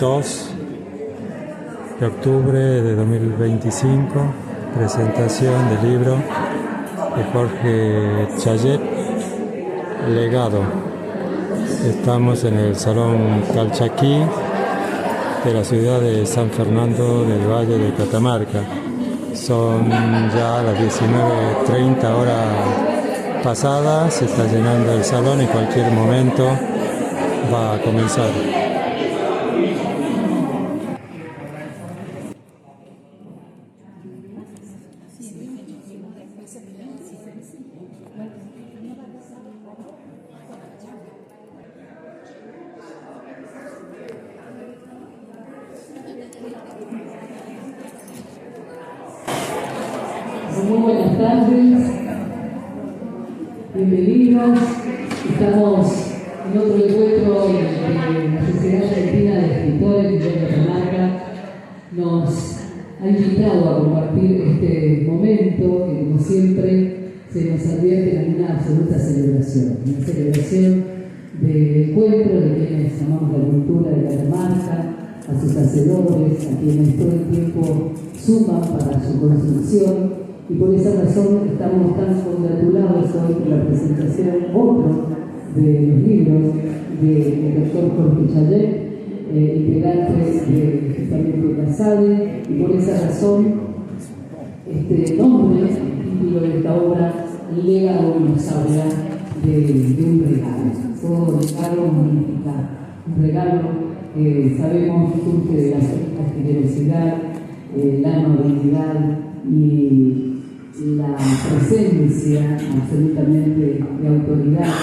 2 de octubre de 2025, presentación del libro de Jorge Chayet, Legado. Estamos en el Salón Calchaquí de la ciudad de San Fernando del Valle de Catamarca. Son ya las 19:30 horas pasadas, se está llenando el salón, en cualquier momento va a comenzar. Muy buenas tardes, bienvenidos. Estamos en otro encuentro de la Sociedad Argentina de Escritores de Catamarca. Nos ha invitado a compartir este momento que, como siempre, se nos advierte en una absoluta celebración. Una celebración del encuentro de quienes amamos la cultura de Catamarca, a sus hacedores, a quienes todo el tiempo suman para su construcción. Y por esa razón estamos tan congratulados hoy por la presentación otro de los libros del doctor Jorge Chayet, integrante de justamente la SADE, y por esa razón este nombre, el título de esta obra, Legado, nos habla de un regalo. Todo regalo significa un regalo que sabemos surge de la generosidad, la amabilidad y la presencia absolutamente de autoridad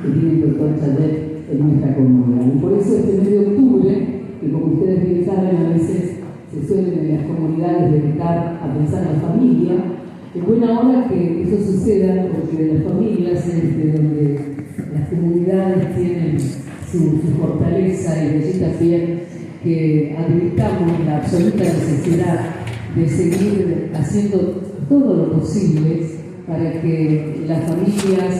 que tiene el doctor Chayet en nuestra comunidad. Y por eso este mes de octubre, que como ustedes bien saben, a veces se suelen en las comunidades dedicar a pensar en la familia, es buena hora que eso suceda, porque de las familias es de donde las comunidades tienen su fortaleza, y de allí también que advirtamos la absoluta necesidad de seguir haciendo todo lo posible para que las familias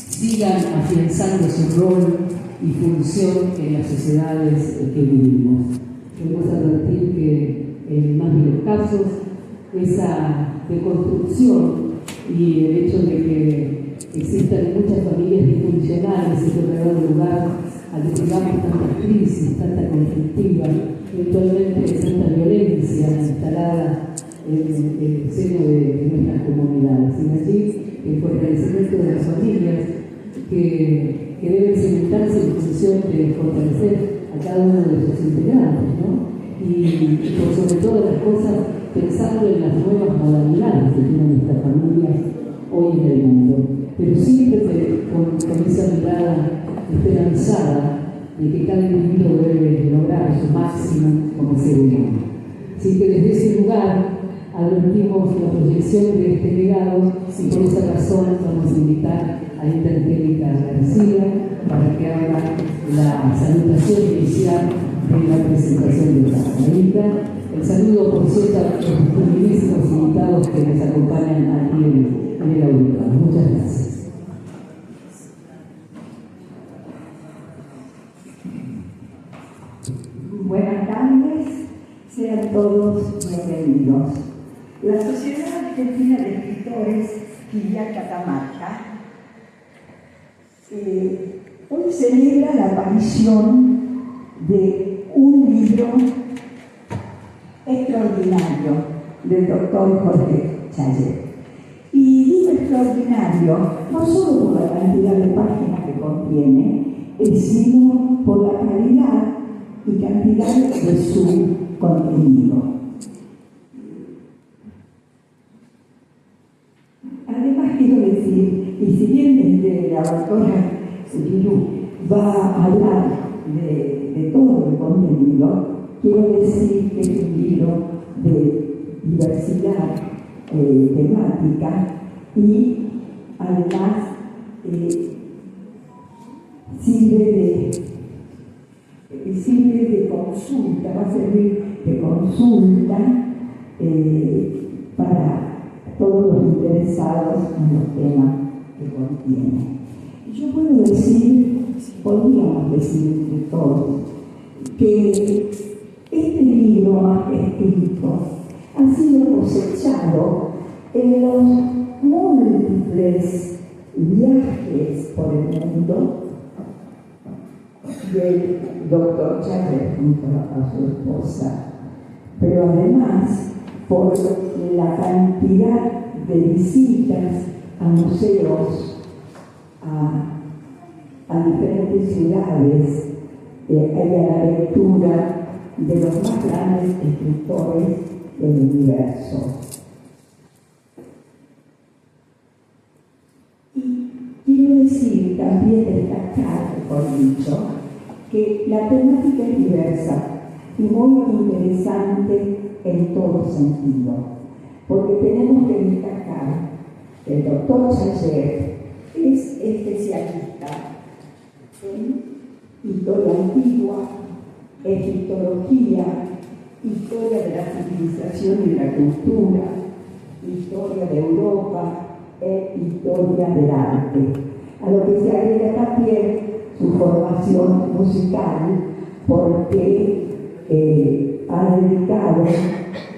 sigan afianzando su rol y función en las sociedades que vivimos. Debemos advertir que en más de los casos esa deconstrucción y el hecho de que existan muchas familias disfuncionales y que ha dado lugar a que tengamos tantas crisis, tanta conflictiva, eventualmente tanta violencia instalada en el seno de nuestras comunidades. Y allí el fortalecimiento de las familias que deben cimentarse en función de fortalecer a cada uno de sus integrantes, ¿no? Y por sobre todas las cosas, pensando en las nuevas modalidades que tienen nuestras familias hoy en el mundo, pero siempre con esa mirada esperanzada de que cada individuo debe lograr su máximo como ser humano. Así que desde ese lugar advertimos la proyección de este legado, y por esa razón vamos a invitar a Anita Angélica García para que haga la salutación inicial de la presentación de esta Anita. El saludo, por cierto, a los primerísimos invitados que nos acompañan aquí en el auditorio. Muchas gracias. Buenas tardes, sean todos bienvenidos. La Sociedad Argentina de Escritores Quilla Catamarca hoy celebra la aparición de un libro extraordinario del doctor Jorge Chayet. Y digo extraordinario no solo por la cantidad de páginas que contiene, sino por la calidad y cantidad de su contenido. Además, quiero decir, y si bien la autora Liru va a hablar de todo el contenido, quiero decir que es un libro de diversidad temática y además sirve de consulta, va a servir de consulta para todos los interesados en los temas que contiene. Yo puedo decir, podríamos decir de todos, que este libro escrito ha sido cosechado en los múltiples viajes por el mundo del doctor Chávez junto a su esposa, pero además por la cantidad de visitas a museos, a diferentes ciudades, y a la lectura de los más grandes escritores del universo. Y quiero decir, también destacar, por dicho, que la temática es diversa y muy interesante en todo sentido, porque tenemos que destacar que el doctor Chayet es especialista en historia antigua, egiptología, historia de la civilización y de la cultura, historia de Europa e historia del arte, a lo que se agrega también su formación musical, porque ha dedicado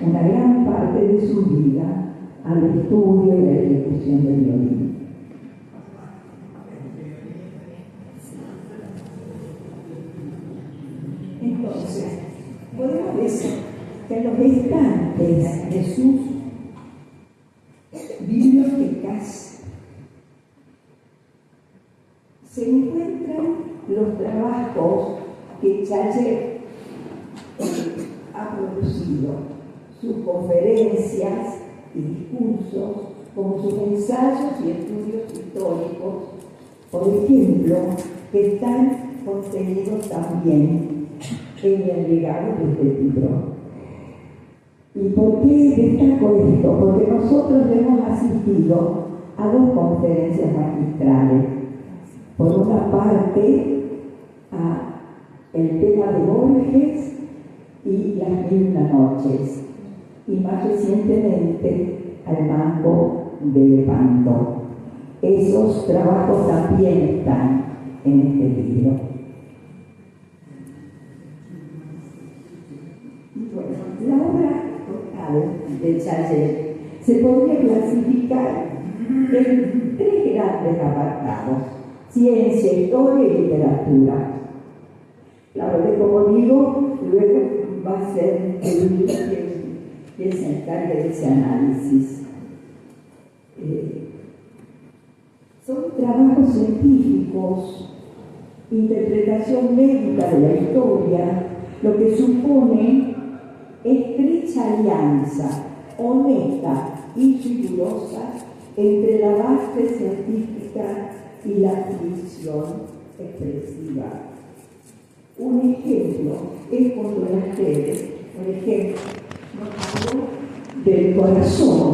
una gran parte de su vida al estudio y la ejecución del violín. Entonces, podemos decir que en los estantes de sus bibliotecas se encuentran los trabajos que Chayet ha producido, sus conferencias y discursos, como sus ensayos y estudios históricos, por ejemplo, que están contenidos también en el legado de este libro. ¿Y por qué destaco esto? Porque nosotros hemos asistido a dos conferencias magistrales. Por una parte, a el tema de Borges y las 1001 noches, y más recientemente al Mango de Lepanto. Esos trabajos también están en este libro. Bueno, la obra total de Chayet se podría clasificar en tres grandes apartados: ciencia, historia y literatura. Claro que, como digo, luego va a ser el libro que se encargue de ese análisis. Son trabajos científicos, interpretación médica de la historia, lo que supone estrecha alianza, honesta y rigurosa entre la base científica y la ficción expresiva. Un ejemplo es cuando la gente, por ejemplo, nos habló del corazón,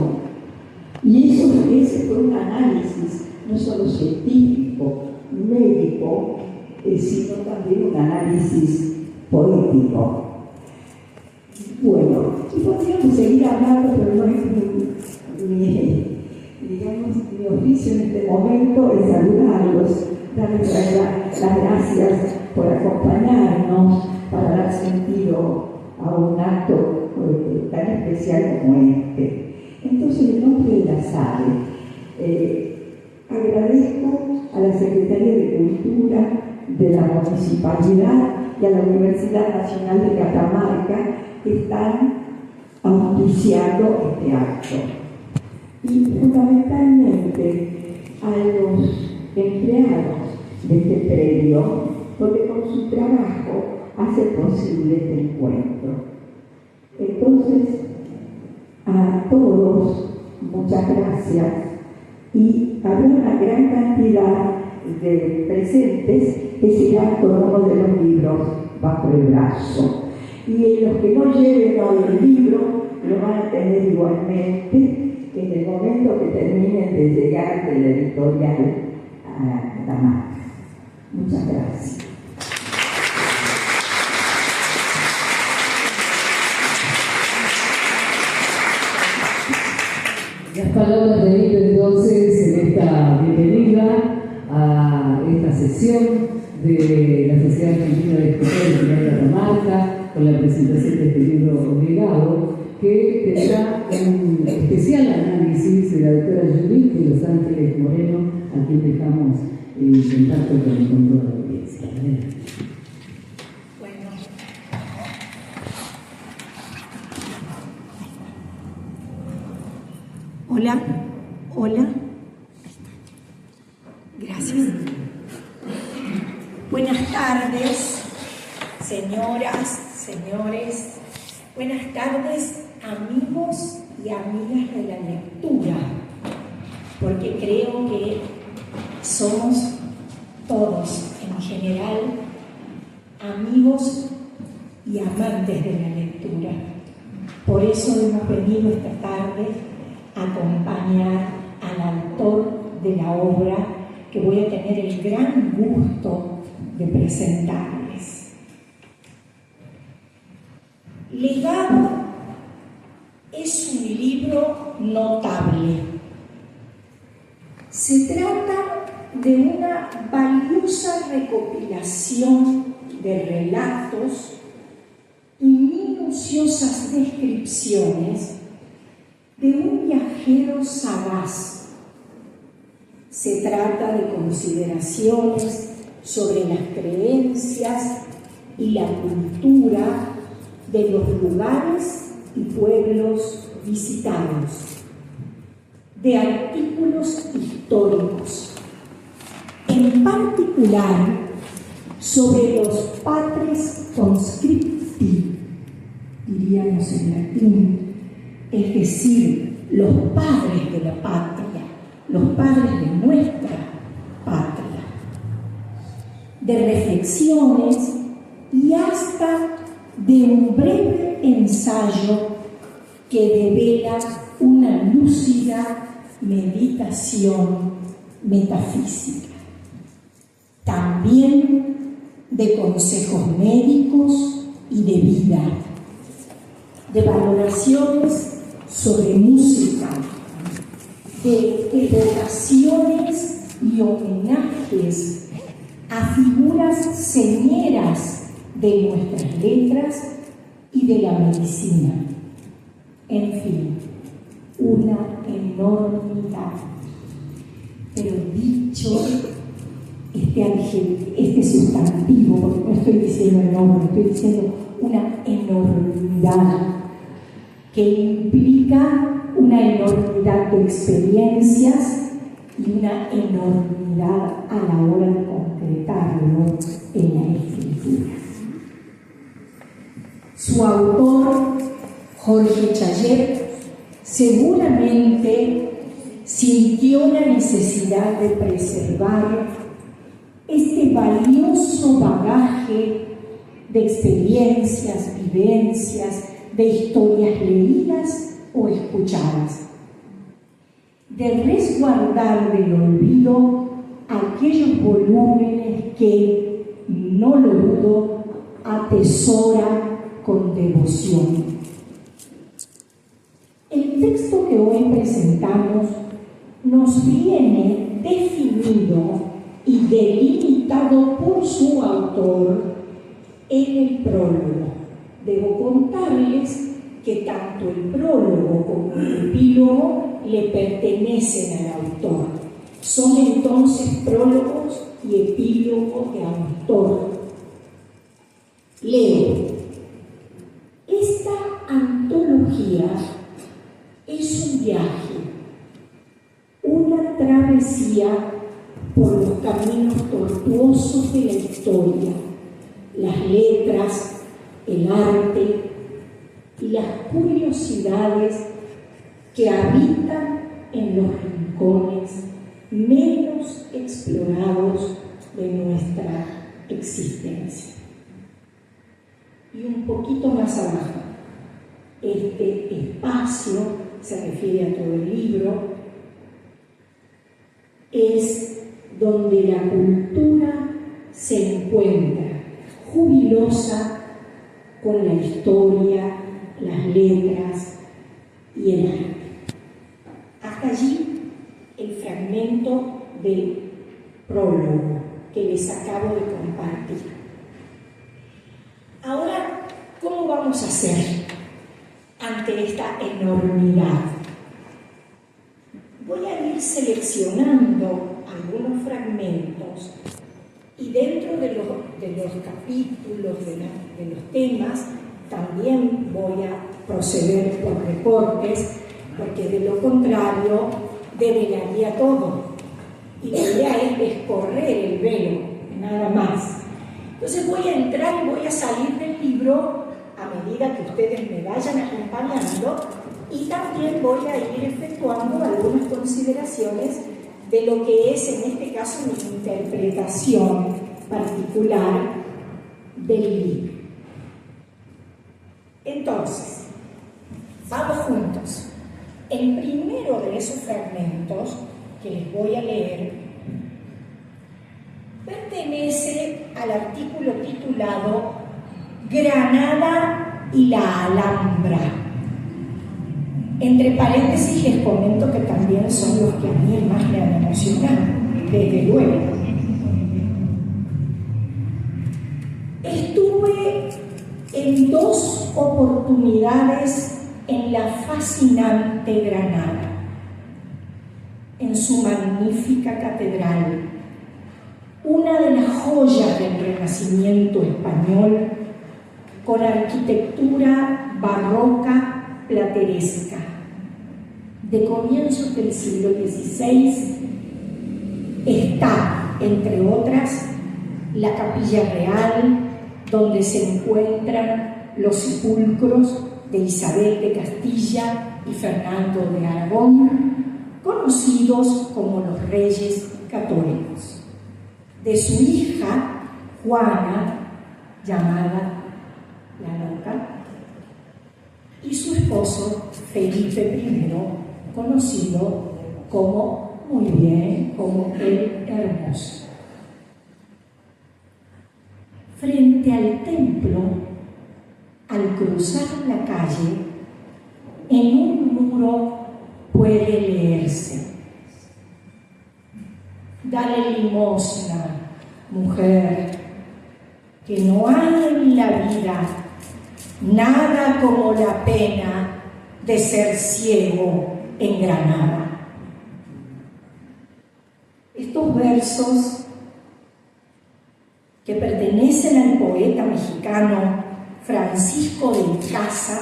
y ese fue un análisis no solo científico, médico, sino también un análisis poético. Bueno, y podríamos seguir hablando, pero no es mi oficio en este momento es saludarlos, darles las gracias por acompañarnos, para dar sentido a un acto tan especial como este. Entonces, en nombre de la SADE, agradezco a la Secretaría de Cultura de la Municipalidad y a la Universidad Nacional de Catamarca que están auspiciando este acto. Y fundamentalmente a los empleados de este predio, porque con su trabajo hace posible este encuentro. Entonces, a todos, muchas gracias. Y habrá una gran cantidad de presentes que se irán con uno de los libros bajo el brazo. Y los que no lleven hoy el libro lo van a tener igualmente en el momento que terminen de llegar de la editorial a Catamarca. Muchas gracias. Las palabras de Nito entonces en esta bienvenida a esta sesión de la Sociedad Argentina de Escritores de Catamarca, con la presentación de este libro obligado, que tendrá un especial análisis de la doctora Judith de Los Ángeles Moreno, a quien dejamos en contacto con toda la audiencia. Bueno. Hola, hola. Gracias. Buenas tardes, señoras, señores. Buenas tardes, amigos y amigas de la lectura, porque creo que somos todos, en general, amigos y amantes de la lectura. Por eso hemos venido esta tarde a acompañar al autor de la obra que voy a tener el gran gusto de presentarles. Legado es un libro notable. Se trata de una valiosa recopilación de relatos y minuciosas descripciones de un viajero sagaz. Se trata de consideraciones sobre las creencias y la cultura de los lugares y pueblos visitados, de artículos históricos, en particular sobre los patres conscripti, diríamos en latín, es decir, los padres de la patria, los padres de nuestra patria, de reflexiones y hasta de un breve ensayo que devela una lúcida meditación metafísica. También de consejos médicos y de vida, de valoraciones sobre música, de evocaciones y homenajes a figuras señeras de nuestras letras y de la medicina. En fin, una enormidad. Pero dicho este sustantivo, porque no estoy diciendo enorme, estoy diciendo una enormidad que implica una enormidad de experiencias y una enormidad a la hora de concretarlo en la escritura. Su autor, Jorge Chayet, seguramente sintió la necesidad de preservar este valioso bagaje de experiencias, vivencias, de historias leídas o escuchadas, de resguardar del olvido aquellos volúmenes que, no lo dudo, atesora con devoción. El texto que hoy presentamos nos viene definido y delimitado por su autor en el prólogo. Debo contarles que tanto el prólogo como el epílogo le pertenecen al autor. Son entonces prólogos y epílogos de autor. Leo. Esta antología es un viaje, una travesía por los caminos tortuosos de la historia, las letras, el arte y las curiosidades que habitan en los rincones menos explorados de nuestra existencia. Y un poquito más abajo, este espacio, se refiere a todo el libro, es donde la cultura se encuentra jubilosa con la historia, las letras y el arte. Hasta allí el fragmento del prólogo que les acabo de compartir. Ahora, ¿cómo vamos a hacer ante esta enormidad? Voy a ir seleccionando algunos fragmentos y dentro de los capítulos, de los temas, también voy a proceder por recortes, porque de lo contrario develaría todo. Y la idea es descorrer el velo, nada más. Entonces voy a entrar y voy a salir del libro a medida que ustedes me vayan acompañando, y también voy a ir efectuando algunas consideraciones de lo que es, en este caso, mi interpretación particular del libro. Entonces, vamos juntos. El primero de esos fragmentos que les voy a leer pertenece al artículo titulado Granada y la Alhambra. Entre paréntesis les comento que también son los que a mí más me han emocionado, desde luego. Estuve en 2 oportunidades en la fascinante Granada, en su magnífica catedral, una de las joyas del Renacimiento español, con arquitectura barroca plateresca, de comienzos del siglo XVI. Está, entre otras, la Capilla Real, donde se encuentran los sepulcros de Isabel de Castilla y Fernando de Aragón, conocidos como los Reyes Católicos, de su hija Juana, llamada la Loca, y su esposo Felipe I, conocido como, muy bien, como el Hermoso. Frente al templo, al cruzar la calle, en un muro puede leerse: dale limosna, mujer, que no hay en la vida nada como la pena de ser ciego en Granada. Estos versos, que pertenecen al poeta mexicano Francisco de Casa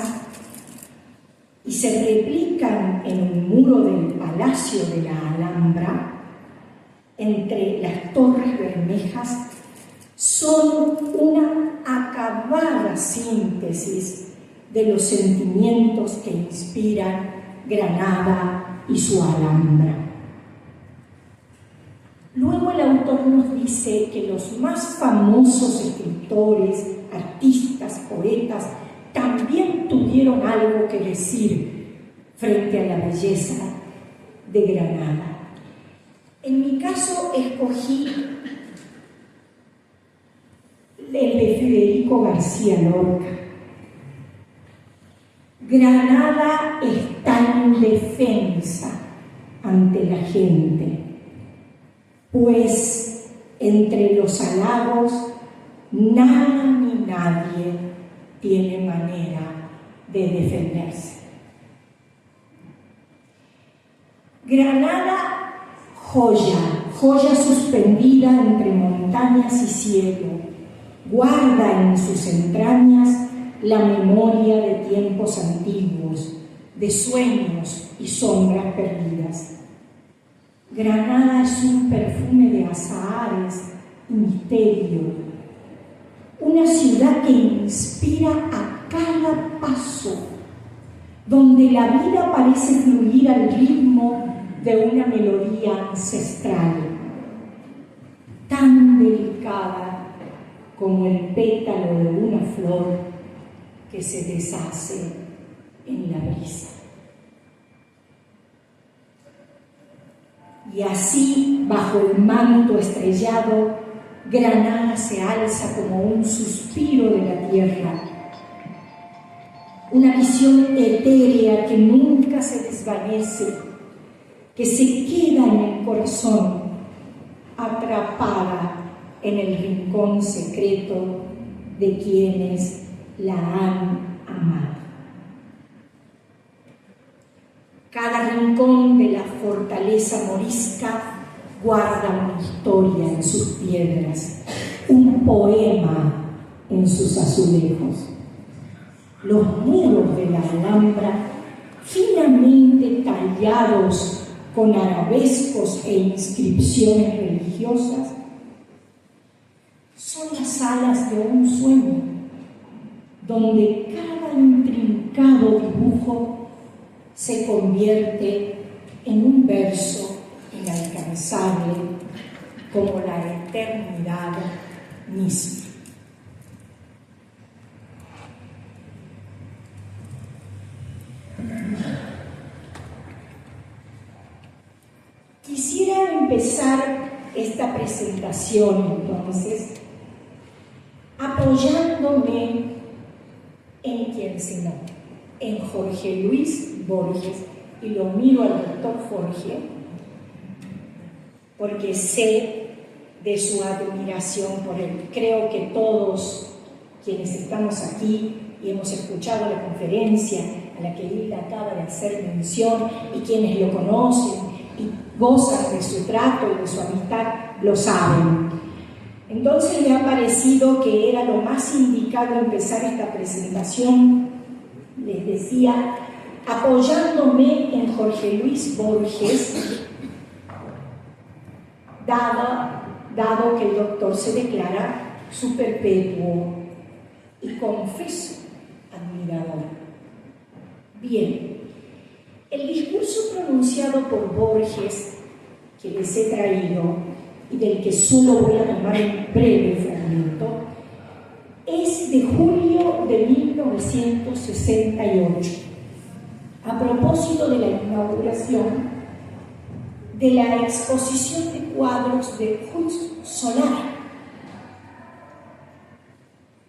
y se replican en un muro del Palacio de la Alhambra, entre las Torres Bermejas, son una acabada síntesis de los sentimientos que inspiran Granada y su Alhambra. Luego el autor nos dice que los más famosos escritores, artistas, poetas, también tuvieron algo que decir frente a la belleza de Granada. En mi caso escogí el de Federico García Lorca. Granada está indefensa ante la gente, pues entre los halagos nada ni nadie tiene manera de defenderse. Granada, joya suspendida entre montañas y cielo, guarda en sus entrañas la memoria de tiempos antiguos, de sueños y sombras perdidas. Granada es un perfume de azahares y misterio, una ciudad que inspira a cada paso, donde la vida parece fluir al ritmo de una melodía ancestral, tan delicada como el pétalo de una flor que se deshace en la brisa. Y así, bajo el manto estrellado, Granada se alza como un suspiro de la tierra, una visión etérea que nunca se desvanece, que se queda en el corazón, atrapada en el rincón secreto de quienes la han amado. Cada rincón de la fortaleza morisca guarda una historia en sus piedras, un poema en sus azulejos. Los muros de la Alhambra, finamente tallados con arabescos e inscripciones religiosas, son las alas de un sueño, donde cada intrincado dibujo se convierte en un verso inalcanzable como la eternidad misma. Quisiera empezar esta presentación entonces apoyándome en quién sino, en Jorge Luis Borges, y lo miro al doctor Jorge porque sé de su admiración por él. Creo que todos quienes estamos aquí y hemos escuchado la conferencia a la que Hilda acaba de hacer mención, y quienes lo conocen y gozan de su trato y de su amistad, lo saben. Entonces me ha parecido que era lo más indicado empezar esta presentación, les decía, apoyándome en Jorge Luis Borges, dado que el doctor se declara su perpetuo y confeso admirador. Bien, el discurso pronunciado por Borges, que les he traído y del que solo voy a tomar un breve fragmento, es de julio de 1968, a propósito de la inauguración de la exposición de cuadros de Just Solar.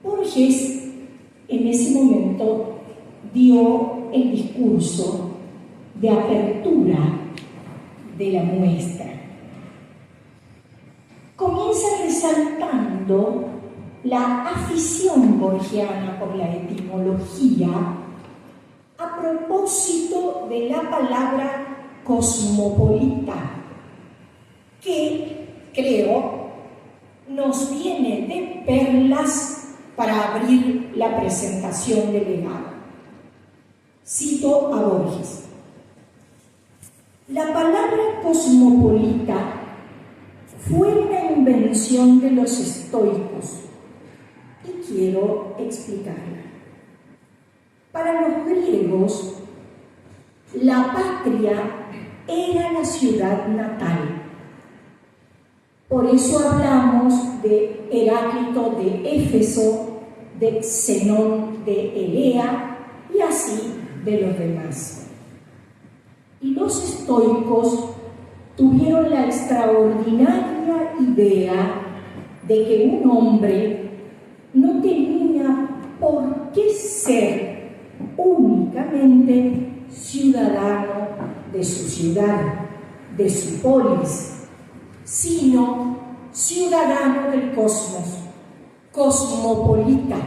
Borges en ese momento dio el discurso de apertura de la muestra. Comienza resaltando la afición borgiana por la etimología a propósito de la palabra cosmopolita, que creo nos viene de perlas para abrir la presentación del legado. Cito a Borges: la palabra cosmopolita fue una invención de los estoicos y quiero explicarla. Para los griegos, la patria era la ciudad natal. Por eso hablamos de Heráclito de Éfeso, de Zenón de Elea y así de los demás. Y los estoicos tuvieron la extraordinaria idea de que un hombre no tenía por qué ser únicamente ciudadano de su ciudad, de su polis, sino ciudadano del cosmos, cosmopolita,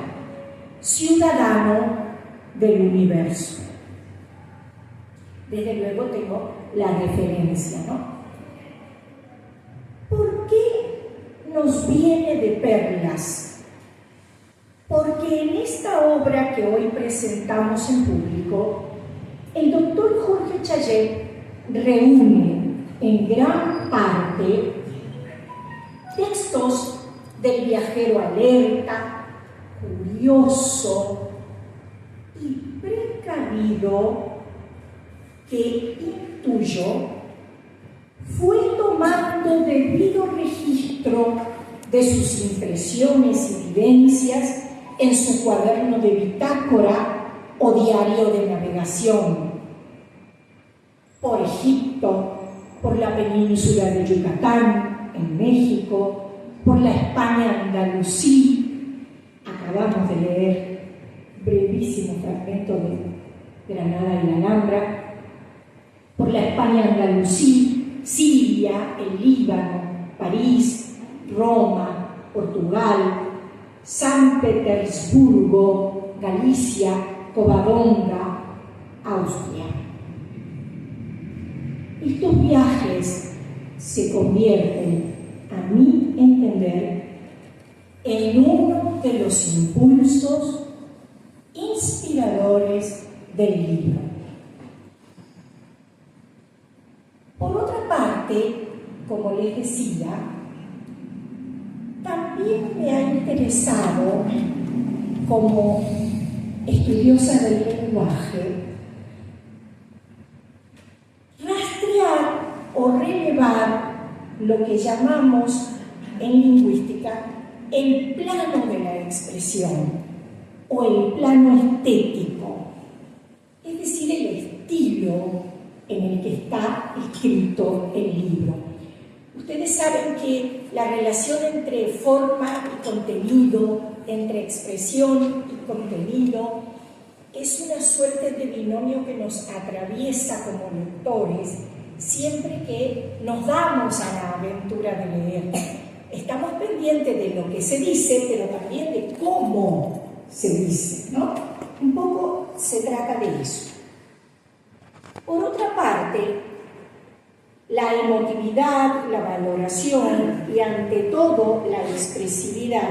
ciudadano del universo. Desde luego tengo la referencia, ¿no? ¿Por qué nos viene de perlas? Porque en esta obra que hoy presentamos en público, el doctor Jorge Chayet reúne en gran parte textos del viajero alerta, curioso y precavido que intuyo fue tomando debido registro de sus impresiones y vivencias en su cuaderno de bitácora o diario de navegación, por Egipto, por la península de Yucatán, en México, por la España andalusí. Acabamos de leer brevísimo fragmento de Granada y la Alhambra, por la España andalusí, Siria, el Líbano, París, Roma, Portugal, San Petersburgo, Galicia, Covadonga, Austria. Estos viajes se convierten, a mi entender, en uno de los impulsos inspiradores del libro. Por otra parte, como les decía, también me ha interesado, como estudiosa del lenguaje, rastrear o relevar lo que llamamos en lingüística el plano de la expresión o el plano estético, es decir, el estilo en el que está escrito el libro. Ustedes saben que la relación entre forma y contenido, entre expresión y contenido, es una suerte de binomio que nos atraviesa como lectores siempre que nos damos a la aventura de leer. Estamos pendientes de lo que se dice, pero también de cómo se dice, ¿no? Un poco se trata de eso. Por otra parte, la emotividad, la valoración y ante todo la expresividad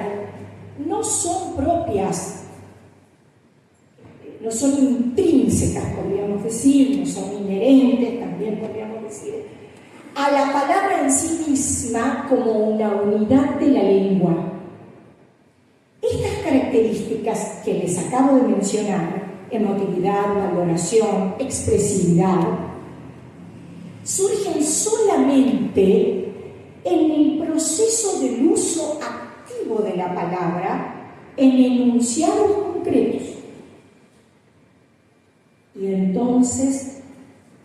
no son propias, no son intrínsecas, podríamos decir, no son inherentes, también podríamos decir, a la palabra en sí misma como una unidad de la lengua. Estas características que les acabo de mencionar, emotividad, valoración, expresividad, surgen solamente en el proceso del uso activo de la palabra en enunciados concretos. Y entonces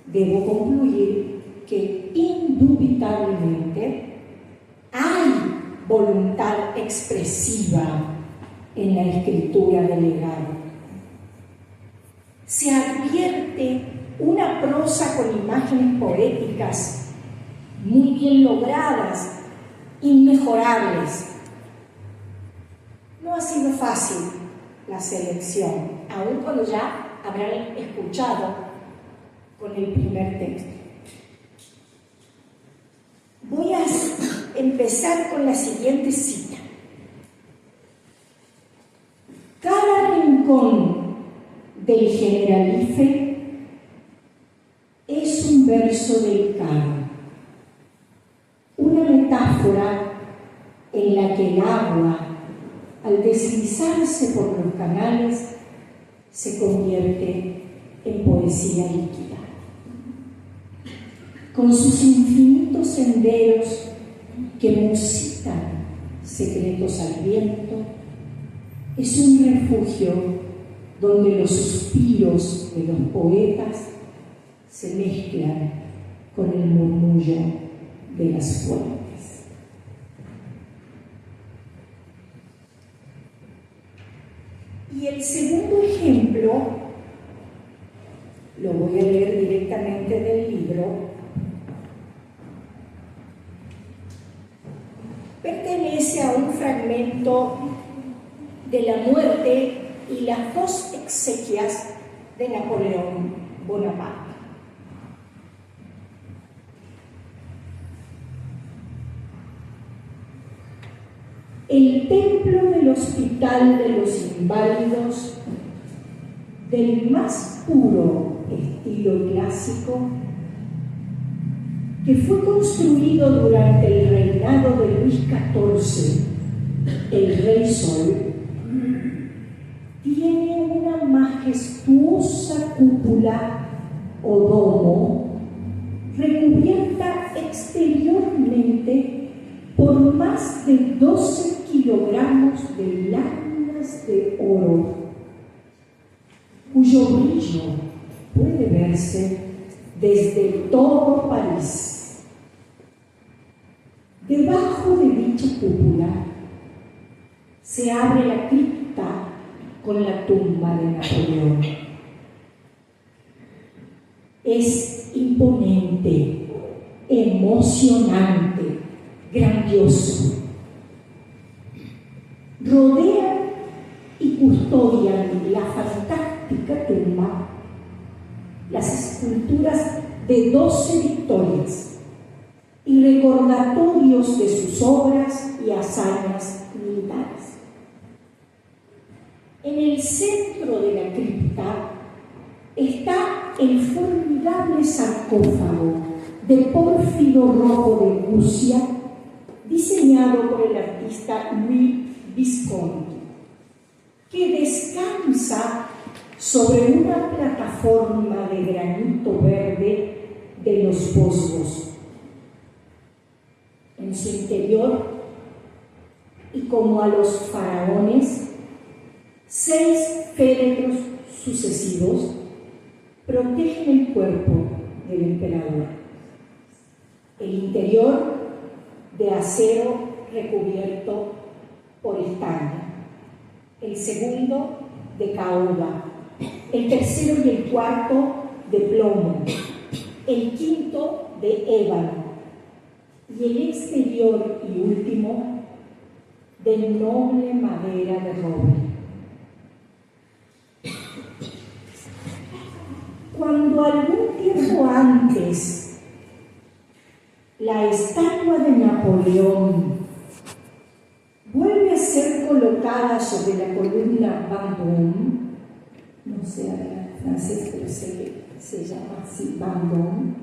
debo concluir que indubitablemente hay voluntad expresiva en la escritura del legado. Se advierte una prosa con imágenes poéticas muy bien logradas, inmejorables. No ha sido fácil la selección, aun cuando ya habrán escuchado con el primer texto. Voy a empezar con la siguiente cita. Cada rincón del Generalife es un verso delicado, una metáfora en la que el agua, al deslizarse por los canales, se convierte en poesía líquida. Con sus infinitos senderos que musitan secretos al viento, es un refugio donde los suspiros de los poetas se mezclan con el murmullo de las fuentes. Y el segundo ejemplo, lo voy a leer directamente del libro, pertenece a un fragmento de la muerte y las dos exequias de Napoleón Bonaparte. El templo del Hospital de los Inválidos, del más puro estilo clásico, que fue construido durante el reinado de Luis XIV, el Rey Sol, tiene una majestuosa cúpula o domo recubierta exteriormente por más de 12 kilogramos de láminas de oro, cuyo brillo puede verse desde todo París. Debajo de dicha cúpula se abre la cripta con la tumba de Napoleón. Es imponente, emocionante, grandioso. custodian la fantástica tumba las esculturas de 12 victorias y recordatorios de sus obras y hazañas militares. En el centro de la cripta está el formidable sarcófago de pórfido rojo de Rusia, diseñado por el artista Louis Visconti, que descansa sobre una plataforma de granito verde de los Vosgos. En su interior, y como a los faraones, 6 féretros sucesivos protegen el cuerpo del emperador. El interior de acero recubierto por estaño, el segundo de caoba, el tercero y el cuarto de plomo, el quinto de ébano y el exterior y último de noble madera de roble. Cuando algún tiempo antes la estatua de Napoleón vuelve a ser colocada sobre la columna Vendôme, no sé hablar francés, pero sé que se llama así, Vendôme,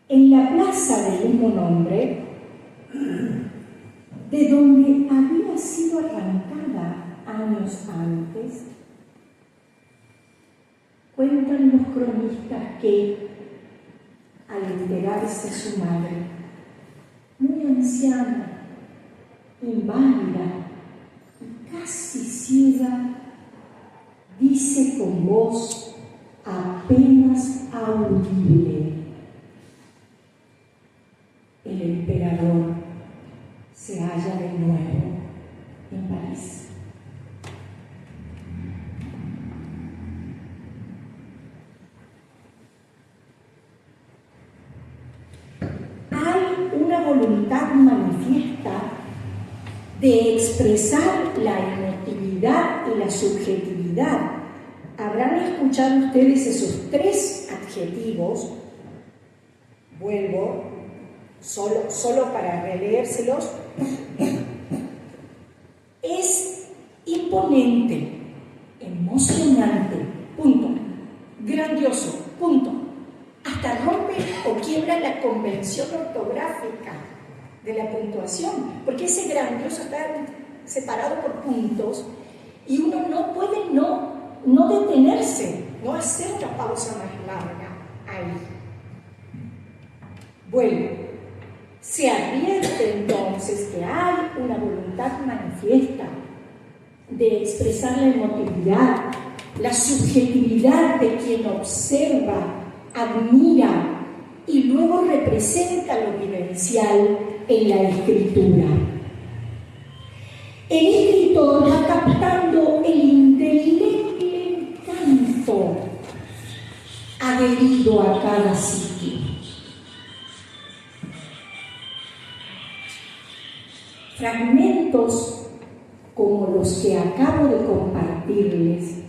en la plaza del mismo nombre, de donde había sido arrancada años antes, cuentan los cronistas que, al enterarse su madre, muy anciana, inválida y casi ciega, dice con voz apenas audible: el emperador se halla de nuevo en París. Hay una voluntad manifiesta de expresar la emotividad y la subjetividad. Habrán escuchado ustedes esos 3 adjetivos. Vuelvo, solo para releérselos. Es imponente, emocionante, punto. Grandioso, punto. Hasta rompe o quiebra la convención ortográfica de la puntuación, porque ese grandioso está separado por puntos y uno no puede no detenerse, no hacer una pausa más larga ahí. Bueno, se advierte entonces que hay una voluntad manifiesta de expresar la emotividad, la subjetividad de quien observa, admira y luego representa lo vivencial en la escritura. El escritor va captando el indeleble encanto adherido a cada sitio. Fragmentos como los que acabo de compartirles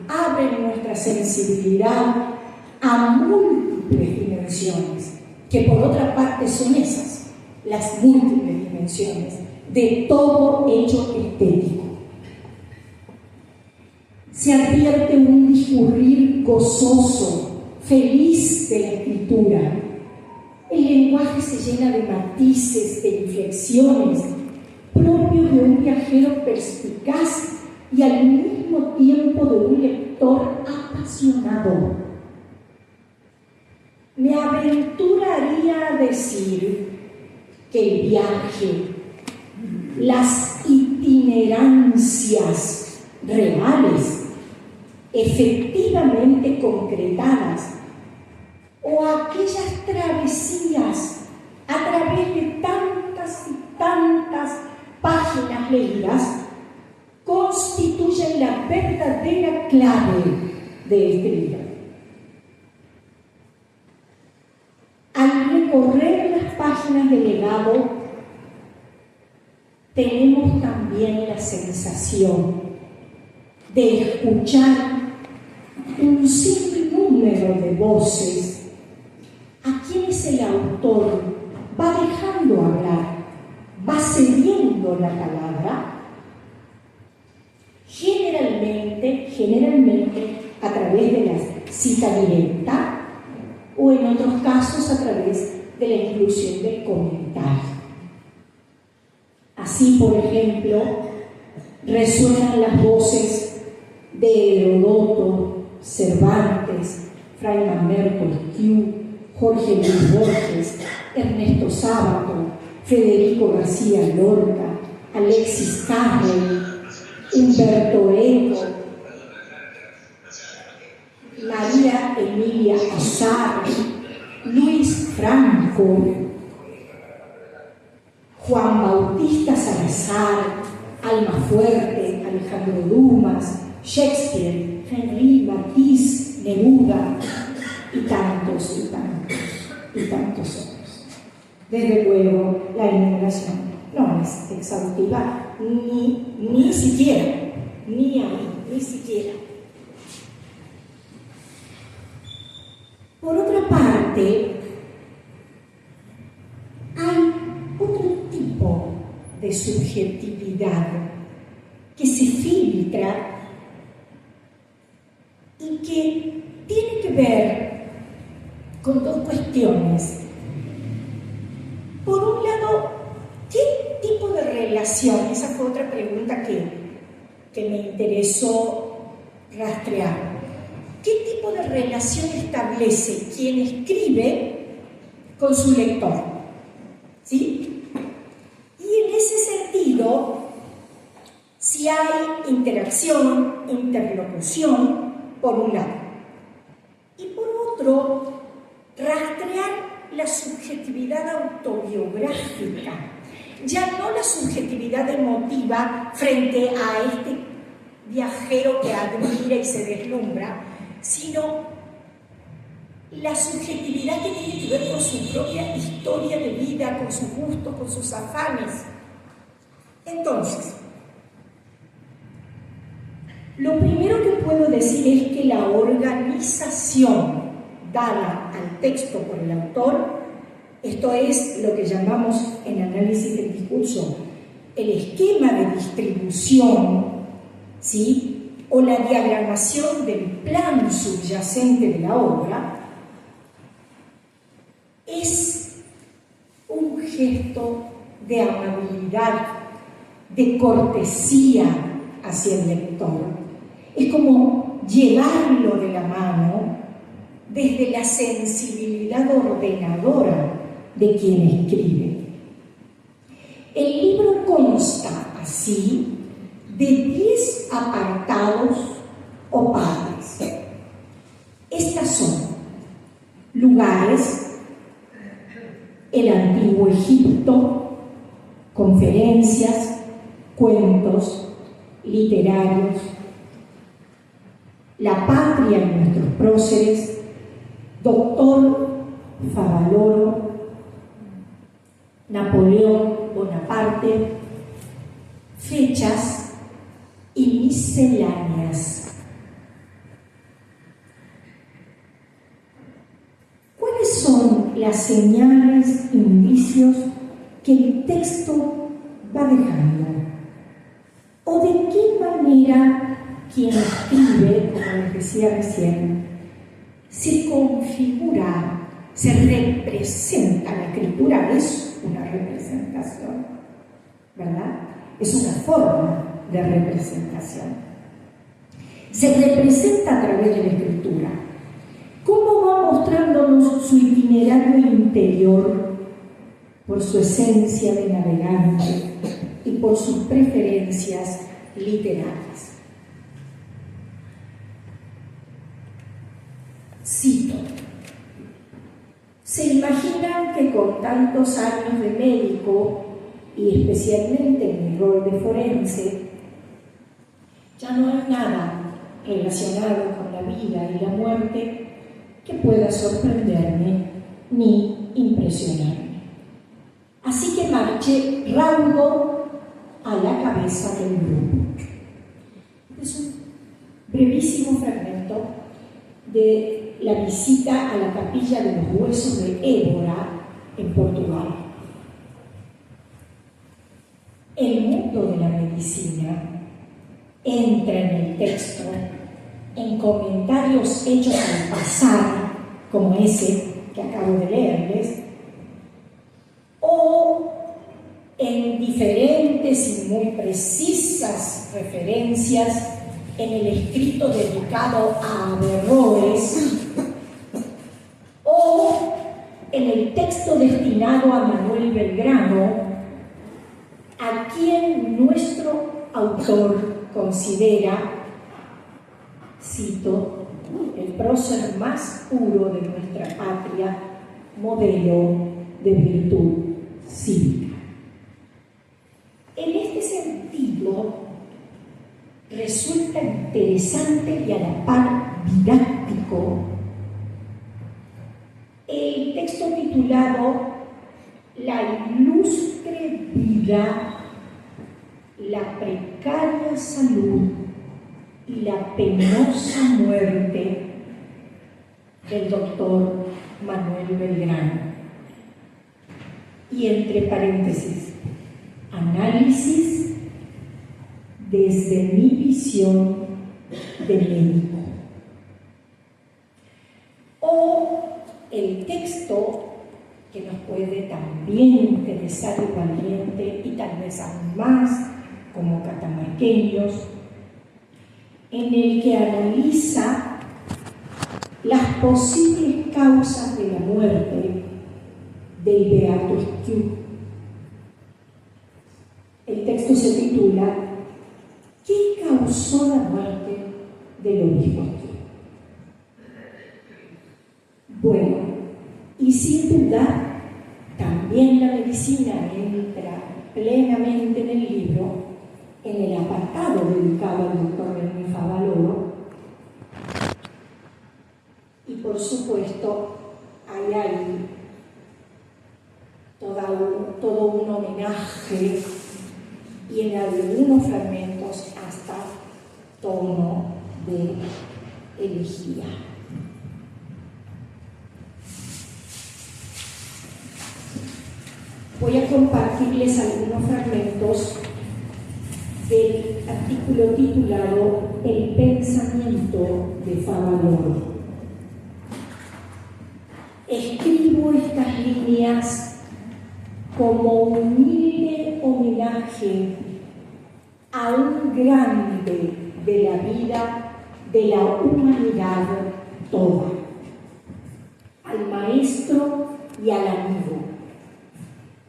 abren nuestra sensibilidad a múltiples dimensiones, que por otra parte son esas, las múltiples dimensiones de todo hecho estético. Se advierte un discurrir gozoso, feliz de la escritura. El lenguaje se llena de matices, de inflexiones, propios de un viajero perspicaz y al mismo tiempo de un lector apasionado. Me aventuraría a decir que el viaje, las itinerancias reales, efectivamente concretadas, o aquellas travesías a través de tantas y tantas páginas leídas, constituyen la verdadera clave de este libro. Al recorrer las páginas del legado, tenemos también también la sensación de escuchar un sinnúmero de voces a quienes el autor va dejando hablar, va cediendo la palabra, generalmente a través de la cita directa o en otros casos a través de la inclusión del comentario. Así, por ejemplo, resuenan las voces de Heródoto, Cervantes, Fray Mamerto Esquiú, Jorge Luis Borges, Ernesto Sábato, Federico García Lorca, Alexis Carrel, Humberto Eco, María Emilia Azar, Luis Franco, Juan Bautista Salazar, Almafuerte, Alejandro Dumas, Shakespeare, Henry Matisse, Neruda y tantos otros. Desde luego, la enumeración no es exhaustiva, ni siquiera. Por otra parte, hay otro tipo de subjetividad que se filtra y que tiene que ver con dos cuestiones. Por un lado, ¿qué tipo de relación? Esa fue otra pregunta que me interesó rastrear. ¿Qué tipo de relación establece quien escribe con su lector? ¿Sí? Y en ese sentido, si hay interacción, interlocución, por un lado. Y por otro, rastrear la subjetividad autobiográfica, ya no la subjetividad emotiva frente a este viajero que admira y se deslumbra, sino la subjetividad que tiene que ver con su propia historia de vida, con sus gustos, con sus afanes. Entonces, lo primero que puedo decir es que la organización dada al texto por el autor, esto es lo que llamamos en análisis del discurso el esquema de distribución, ¿sí?, o la diagramación del plan subyacente de la obra, es un gesto de amabilidad, de cortesía hacia el lector. Es como llevarlo de la mano desde la sensibilidad ordenadora de quien escribe. El libro consta así de 10 apartados o partes. Estas son lugares, el antiguo Egipto, conferencias, cuentos literarios, la patria de nuestros próceres, Doctor Favaloro, Napoleón Bonaparte, fechas y misceláneas. ¿Cuáles son las señales, indicios que el texto va dejando? ¿O de qué manera quien escribe, como les decía recién, se configura, se representa? La escritura es una representación, ¿verdad? Es una forma de representación. Se representa a través de la escritura. ¿Cómo va mostrándonos su itinerario interior por su esencia de navegante y por sus preferencias literarias? Cito: ¿se imaginan que con tantos años de médico y especialmente en mi rol de forense, ya no hay nada relacionado con la vida y la muerte que pueda sorprenderme ni impresionarme? Así que marché raudo a la cabeza del grupo. Es un brevísimo fragmento de la visita a la capilla de los huesos de Évora en Portugal. El mundo de la medicina entra en el texto en comentarios hechos al pasar, como ese que acabo de leerles, o en diferentes y muy precisas referencias en el escrito dedicado a Averroes, o en el texto destinado a Manuel Belgrano, a quien nuestro autor considera, cito, el prócer más puro de nuestra patria, modelo de virtud cívica. En este sentido, resulta interesante y a la par didáctico el texto titulado La ilustre vida, la precaria salud y la penosa muerte del doctor Manuel Belgrano. Y entre paréntesis, análisis desde mi visión de médico. O el texto que nos puede también interesar igualmente y tal vez aún más como catamarqueños, en el que analiza las posibles causas de la muerte del Beato Schiu. El texto se titula ¿Qué causó la muerte del obispo Schiu? Bueno, y sin duda, también la medicina entra plenamente en el libro, en el apartado dedicado al doctor René Favaloro, y por supuesto hay ahí todo un homenaje y en algunos fragmentos hasta tono de elegía. Voy a compartirles algunos fragmentos del artículo titulado El pensamiento de Favaloro. Escribo estas líneas como humilde homenaje a un grande de la vida de la humanidad toda, al maestro y al amigo,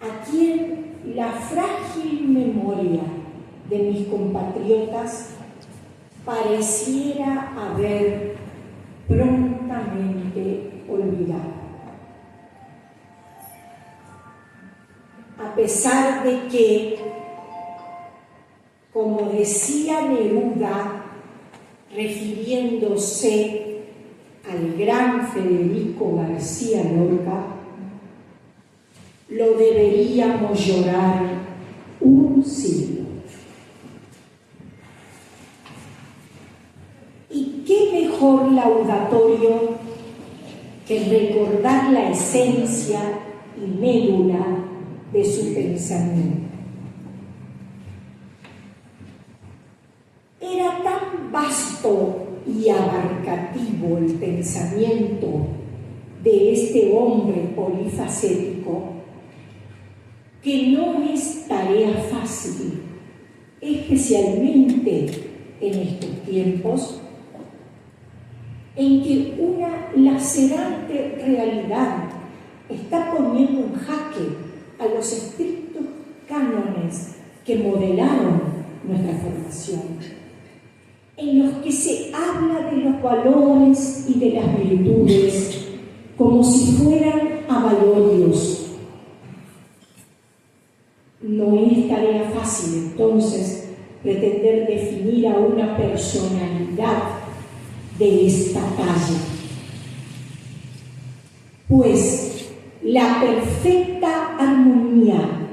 a quien la frágil memoria de mis compatriotas pareciera haber prontamente olvidado. A pesar de que, como decía Neruda, refiriéndose al gran Federico García Lorca, lo deberíamos llorar un siglo. ¿Y qué mejor laudatorio que recordar la esencia y médula de su pensamiento? Era tan vasto y abarcativo el pensamiento de este hombre polifacético que no es tarea fácil, especialmente en estos tiempos en que una lacerante realidad está poniendo en jaque a los estrictos cánones que modelaron nuestra formación, en los que se habla de los valores y de las virtudes como si fueran avalorios. No es tarea fácil, entonces, pretender definir a una personalidad de esta talla, pues la perfecta armonía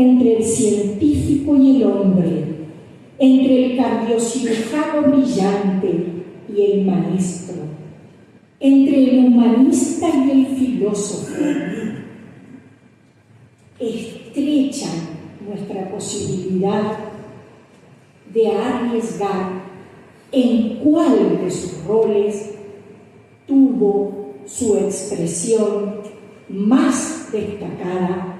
entre el científico y el hombre, entre el cardiocirujano brillante y el maestro, entre el humanista y el filósofo, estrechan nuestra posibilidad de arriesgar en cuál de sus roles tuvo su expresión más destacada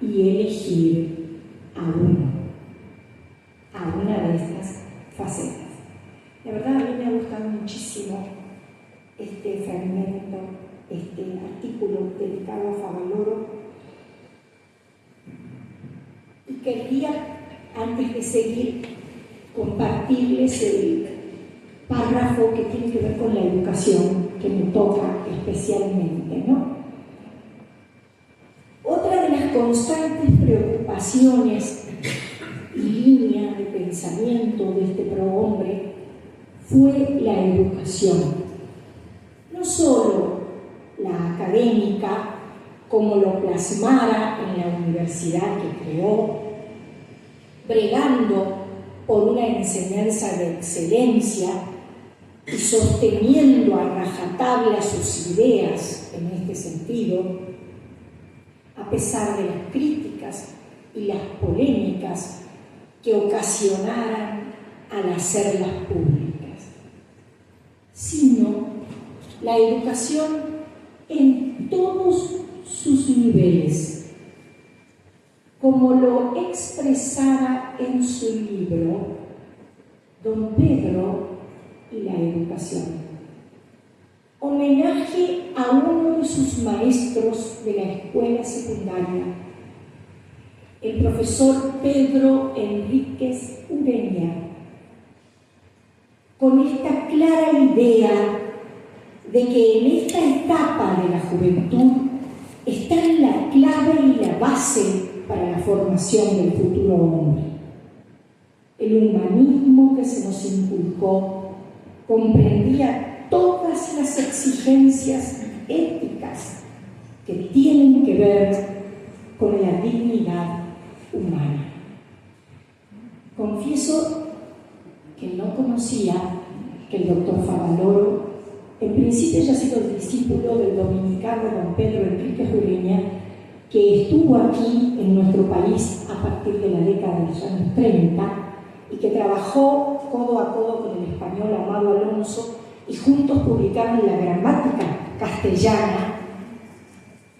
y elegir a una de estas facetas. La verdad, a mí me ha gustado muchísimo este fragmento, este artículo dedicado a Favaloro, y quería, antes de seguir, compartirles el párrafo que tiene que ver con la educación, que me toca especialmente, ¿no? Otra de las constantes preocupaciones y línea de pensamiento de este prohombre fue la educación. No solo la académica, como lo plasmara en la universidad que creó, bregando por una enseñanza de excelencia y sosteniendo a rajatabla sus ideas en este sentido, a pesar de las críticas y las polémicas que ocasionaran al hacerlas públicas, sino la educación en todos sus niveles, como lo expresara en su libro Don Pedro y la educación. Homenaje a uno de sus maestros de la escuela secundaria, el profesor Pedro Enríquez Ureña, con esta clara idea de que en esta etapa de la juventud está la clave y la base para la formación del futuro hombre. El humanismo que se nos inculcó comprendía todas las exigencias éticas que tienen que ver con la dignidad humana. Confieso que no conocía que el doctor Favaloro en principio ya ha sido discípulo del dominicano don Pedro Enríquez Ureña, que estuvo aquí en nuestro país a partir de la década de los años 30 y que trabajó codo a codo con el español Amado Alonso y juntos publicaron la gramática castellana.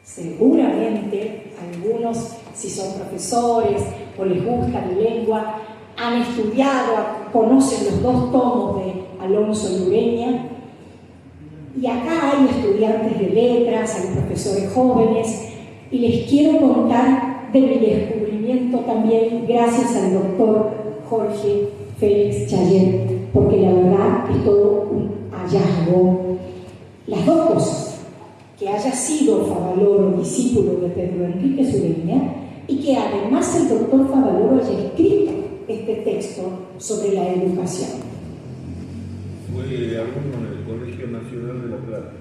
Seguramente algunos, si son profesores o les gusta la lengua, han estudiado, conocen los dos tomos de Alonso y Ureña. Y acá hay estudiantes de letras, hay profesores jóvenes, y les quiero contar de mi descubrimiento también gracias al doctor Jorge Félix Chayet, porque la verdad es todo un hallazgo. Las dos cosas, que haya sido Favaloro discípulo de Pedro Enríquez Ureña y que además el doctor Favaloro haya escrito este texto sobre la educación. Fue alumno en el Colegio Nacional de La Plata.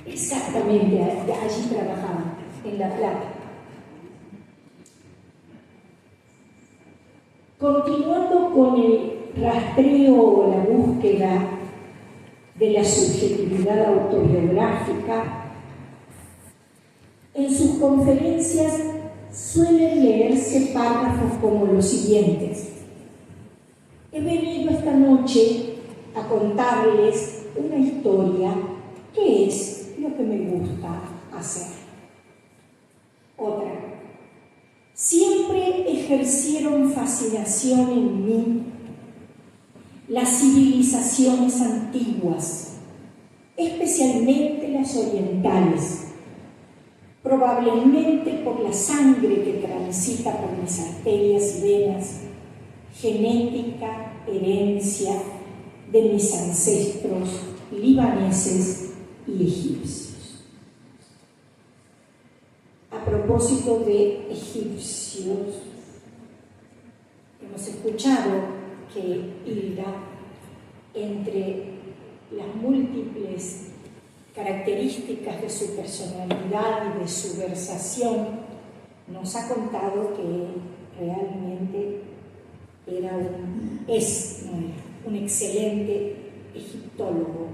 Exactamente, allí trabajaba, en La Plata. Continuando con el rastreo o la búsqueda de la subjetividad autobiográfica, en sus conferencias suelen leerse párrafos como los siguientes. He venido esta noche a contarles una historia que es lo que me gusta hacer. Otra. Siempre ejercieron fascinación en mí las civilizaciones antiguas, especialmente las orientales, probablemente por la sangre que transita por mis arterias y venas, genética, herencia de mis ancestros libaneses y egipcios. A propósito de egipcios, hemos escuchado que Hilda, entre las múltiples características de su personalidad y de su versación, nos ha contado que realmente es un excelente egiptólogo,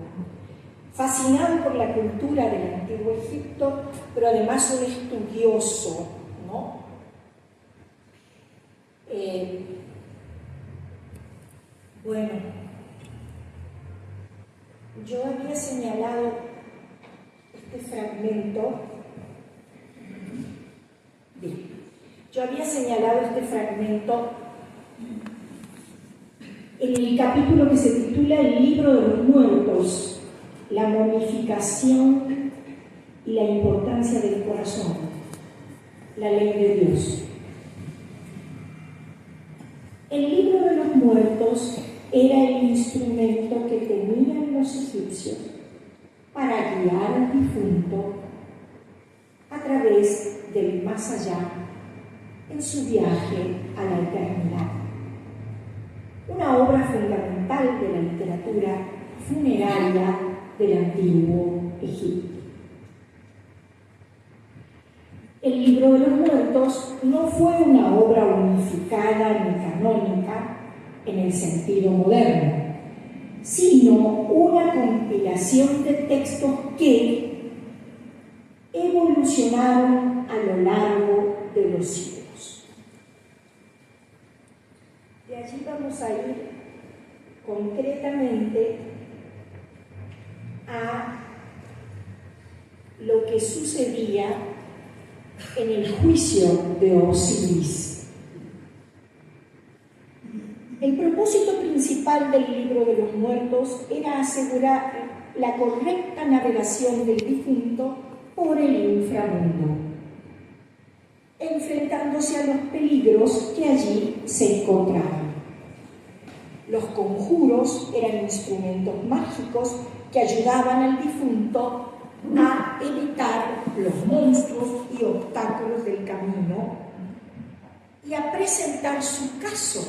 fascinado por la cultura del antiguo Egipto, pero además un estudioso, ¿no? Bueno, yo había señalado este fragmento. En el capítulo que se titula El libro de los muertos, la momificación y la importancia del corazón, la ley de Dios. El libro de los muertos era el instrumento que tenían los egipcios para guiar al difunto a través del más allá en su viaje a la eternidad. Una obra fundamental de la literatura funeraria del antiguo Egipto. El libro de los muertos no fue una obra unificada ni canónica en el sentido moderno, sino una compilación de textos que evolucionaron a lo largo de los siglos. De allí vamos a ir concretamente a lo que sucedía en el juicio de Osiris. El propósito principal del libro de los muertos era asegurar la correcta navegación del difunto por el inframundo, enfrentándose a los peligros que allí se encontraban. Los conjuros eran instrumentos mágicos que ayudaban al difunto a evitar los monstruos y obstáculos del camino y a presentar su caso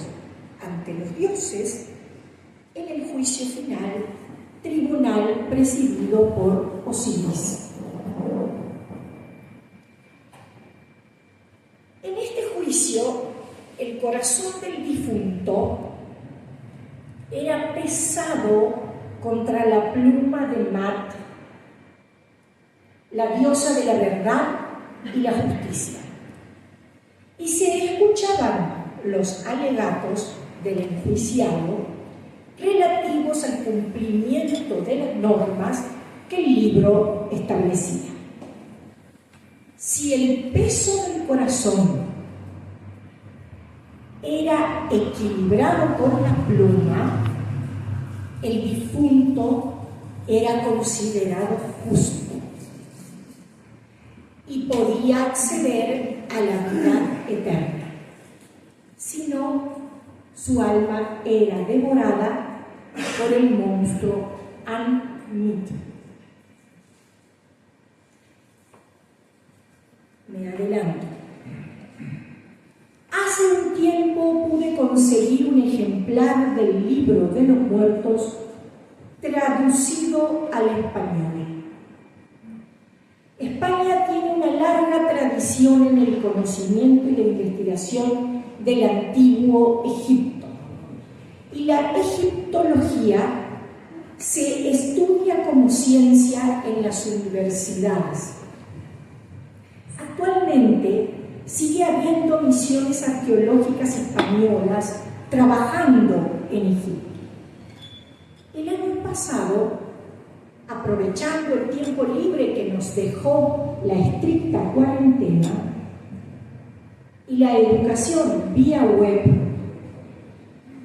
ante los dioses en el juicio final, tribunal presidido por Osiris. En este juicio, el corazón del difunto era pesado contra la pluma de Mat, la diosa de la verdad y la justicia, y se escuchaban los alegatos del enjuiciado relativos al cumplimiento de las normas que el libro establecía. Si el peso del corazón era equilibrado con la pluma, el difunto era considerado justo y podía acceder a la vida eterna. Si no, su alma era devorada por el monstruo An-Mit. Me adelanto. Hace un tiempo pude conseguir un ejemplar del libro de los muertos traducido al español. España tiene una larga tradición en el conocimiento y la investigación del antiguo Egipto. Y la egiptología se estudia como ciencia en las universidades. Actualmente sigue habiendo misiones arqueológicas españolas trabajando en Egipto. El año pasado, aprovechando el tiempo libre que nos dejó la estricta cuarentena y la educación vía web,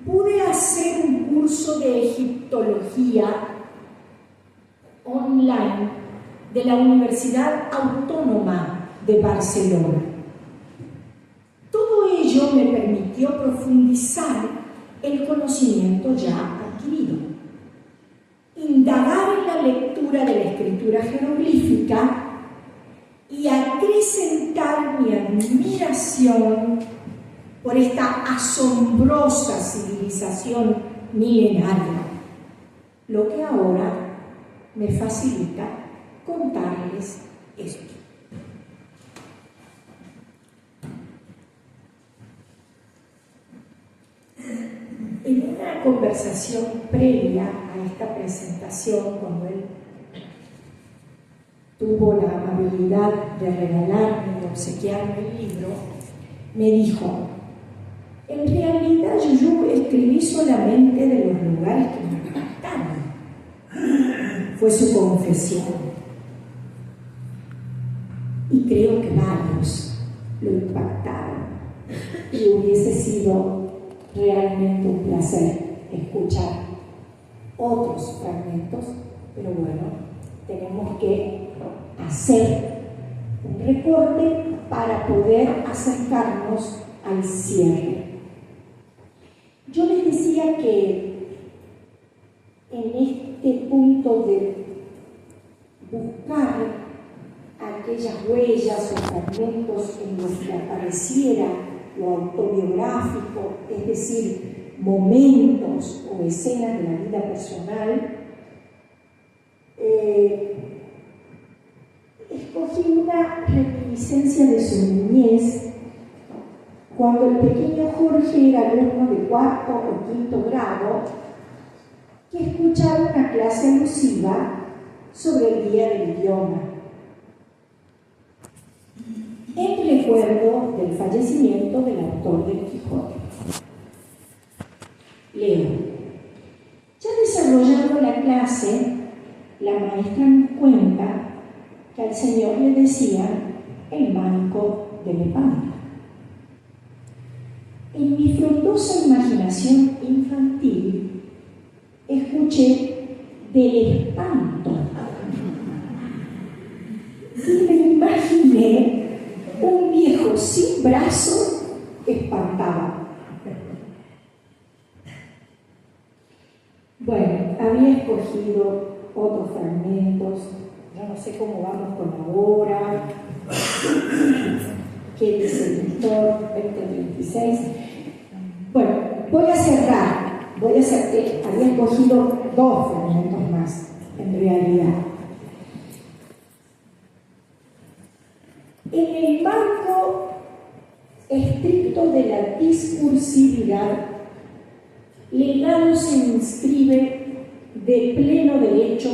pude hacer un curso de egiptología online de la Universidad Autónoma de Barcelona. Todo ello me permitió profundizar el conocimiento ya adquirido, indagar en la lectura de la escritura jeroglífica y acrecentar mi admiración por esta asombrosa civilización milenaria, lo que ahora me facilita contarles esto. conversación previa a esta presentación, cuando él tuvo la amabilidad de regalarme, de obsequiarme el libro, me dijo: en realidad yo escribí solamente de los lugares que me impactaron. Fue su confesión. Y creo que varios lo impactaron. Y hubiese sido realmente un placer escuchar otros fragmentos, pero bueno, tenemos que hacer un recorte para poder acercarnos al cierre. Yo les decía que en este punto de buscar aquellas huellas o fragmentos en los que apareciera lo autobiográfico, es decir, momentos o escenas de la vida personal, escogí una reminiscencia de su niñez, cuando el pequeño Jorge era alumno de 4º o 5º grado, que escuchaba una clase alusiva sobre el Día del Idioma, en recuerdo del fallecimiento del autor del Quijote. Leo. Ya desarrollando la clase, la maestra nos cuenta que al señor le decían el manco de Lepanta. En mi frondosa imaginación infantil escuché del espanto y me imaginé un viejo sin brazo que espantaba. Bueno, había escogido otros fragmentos. Yo no sé cómo vamos con la hora. ¿Qué dice el editor? 2036. Bueno, voy a cerrar. Había escogido 2 fragmentos más, en realidad. En el marco estricto de la discursividad, Legado se inscribe de pleno derecho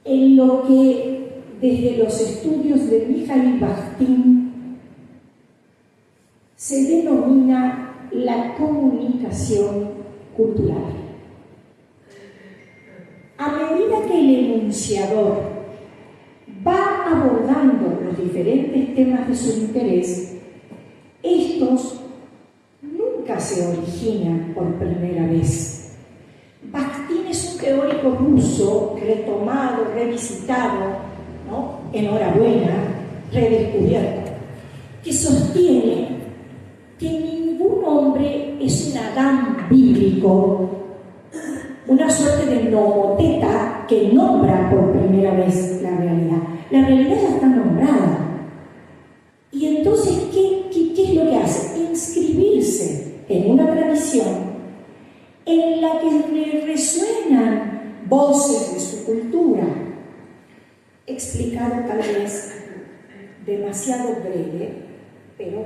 en lo que desde los estudios de Mijaíl Bakhtin se denomina la comunicación cultural. A medida que el enunciador va abordando los diferentes temas de su interés, estos nunca se originan por primera vez. Bakhtin es un teórico ruso retomado, revisitado, ¿no? Enhorabuena, redescubierto, que sostiene que ningún hombre es un Adán bíblico, una suerte de nomoteta que nombra por primera vez la realidad. La realidad ya está nombrada. Y entonces, ¿qué es lo que hace? Inscribirse en una tradición en la que le resuenan voces de su cultura. Explicado tal vez demasiado breve, pero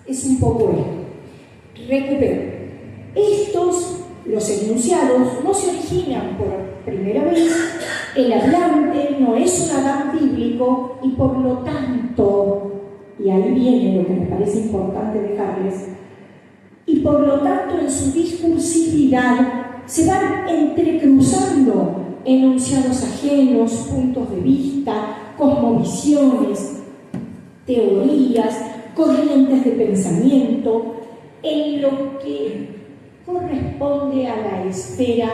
es un poco esto. Recupero. Los enunciados, no se originan por primera vez, el hablante no es un Adán bíblico y por lo tanto, y ahí viene lo que me parece importante dejarles, y por lo tanto en su discursividad se van entrecruzando enunciados ajenos, puntos de vista, cosmovisiones, teorías, corrientes de pensamiento, en lo que corresponde a la esfera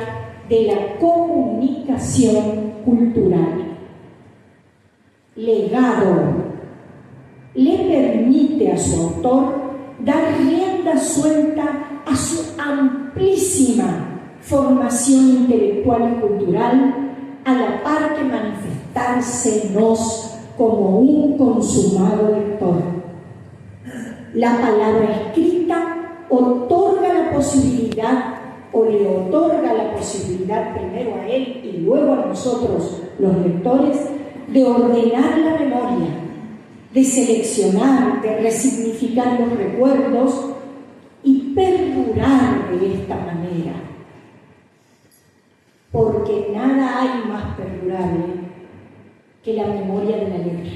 de la comunicación cultural. Legado le permite a su autor dar rienda suelta a su amplísima formación intelectual y cultural, a la par que manifestársenos como un consumado lector. La palabra escrita otorga la posibilidad, o le otorga la posibilidad primero a él y luego a nosotros, los lectores, de ordenar la memoria, de seleccionar, de resignificar los recuerdos y perdurar perdurar de esta manera, porque nada hay más perdurable que la memoria de la letra.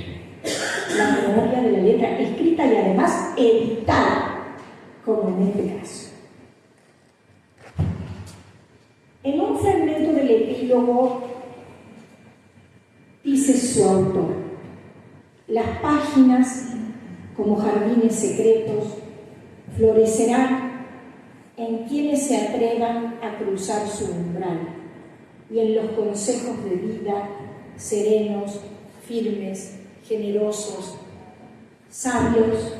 La memoria de la letra escrita y además editada, como en este caso. En un fragmento del epílogo dice su autor: las páginas, como jardines secretos, florecerán en quienes se atrevan a cruzar su umbral y en los consejos de vida serenos, firmes, generosos, sabios.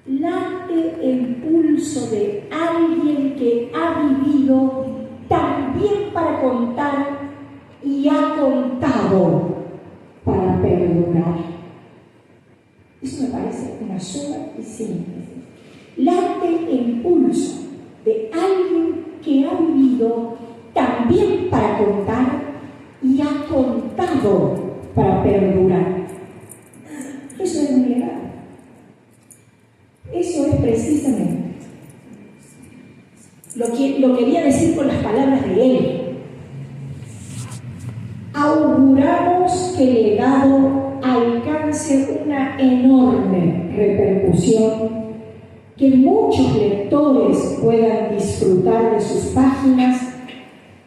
Late el pulso de alguien que ha vivido también para contar y ha contado para perdonar. Eso me parece una sola y síntesis. Late el pulso de alguien que ha vivido también para contar y ha contado para perdurar. Eso es un legado. Eso es precisamente lo que quería decir con las palabras de él. Auguramos que el legado alcance una enorme repercusión, que muchos lectores puedan disfrutar de sus páginas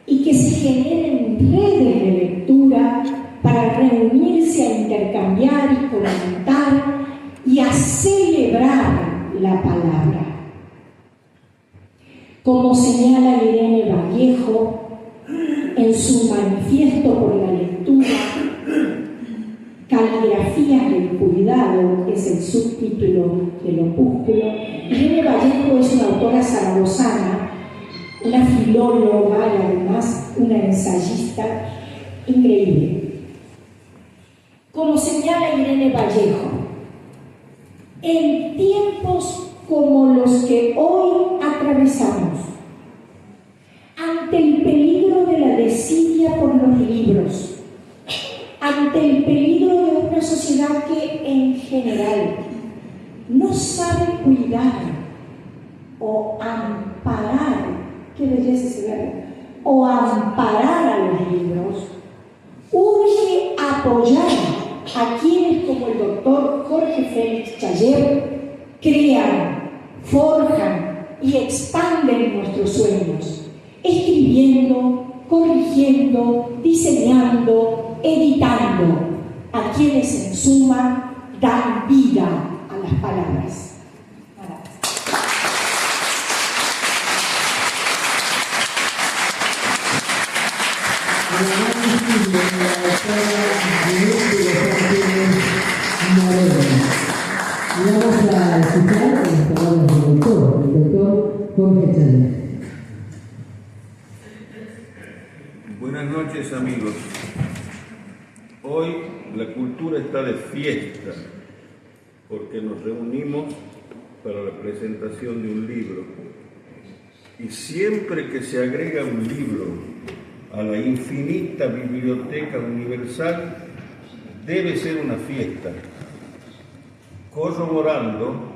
y que se generen redes de lectura para reunirse a intercambiar y comentar y a celebrar la palabra. Como señala Irene Vallejo en su manifiesto por la lectura, Caligrafías del Cuidado, que es el subtítulo del opúsculo, Irene Vallejo es una autora zaragozana, una filóloga y además una ensayista increíble. Como señala Irene Vallejo, en tiempos como los que hoy atravesamos, ante el peligro de la desidia por los libros, ante el peligro de una sociedad que en general no sabe cuidar o amparar, qué belleza ese verbo, o amparar a los libros, urge apoyar a quienes como el doctor Jorge Félix Chayet crean, forjan y expanden nuestros sueños, escribiendo, corrigiendo, diseñando, editando, a quienes en suma dan vida a las palabras. Y vamos a escuchar las palabras del doctor Jorge Chayet. Buenas noches, amigos. Hoy la cultura está de fiesta porque nos reunimos para la presentación de un libro. Y siempre que se agrega un libro a la infinita biblioteca universal, debe ser una fiesta, corroborando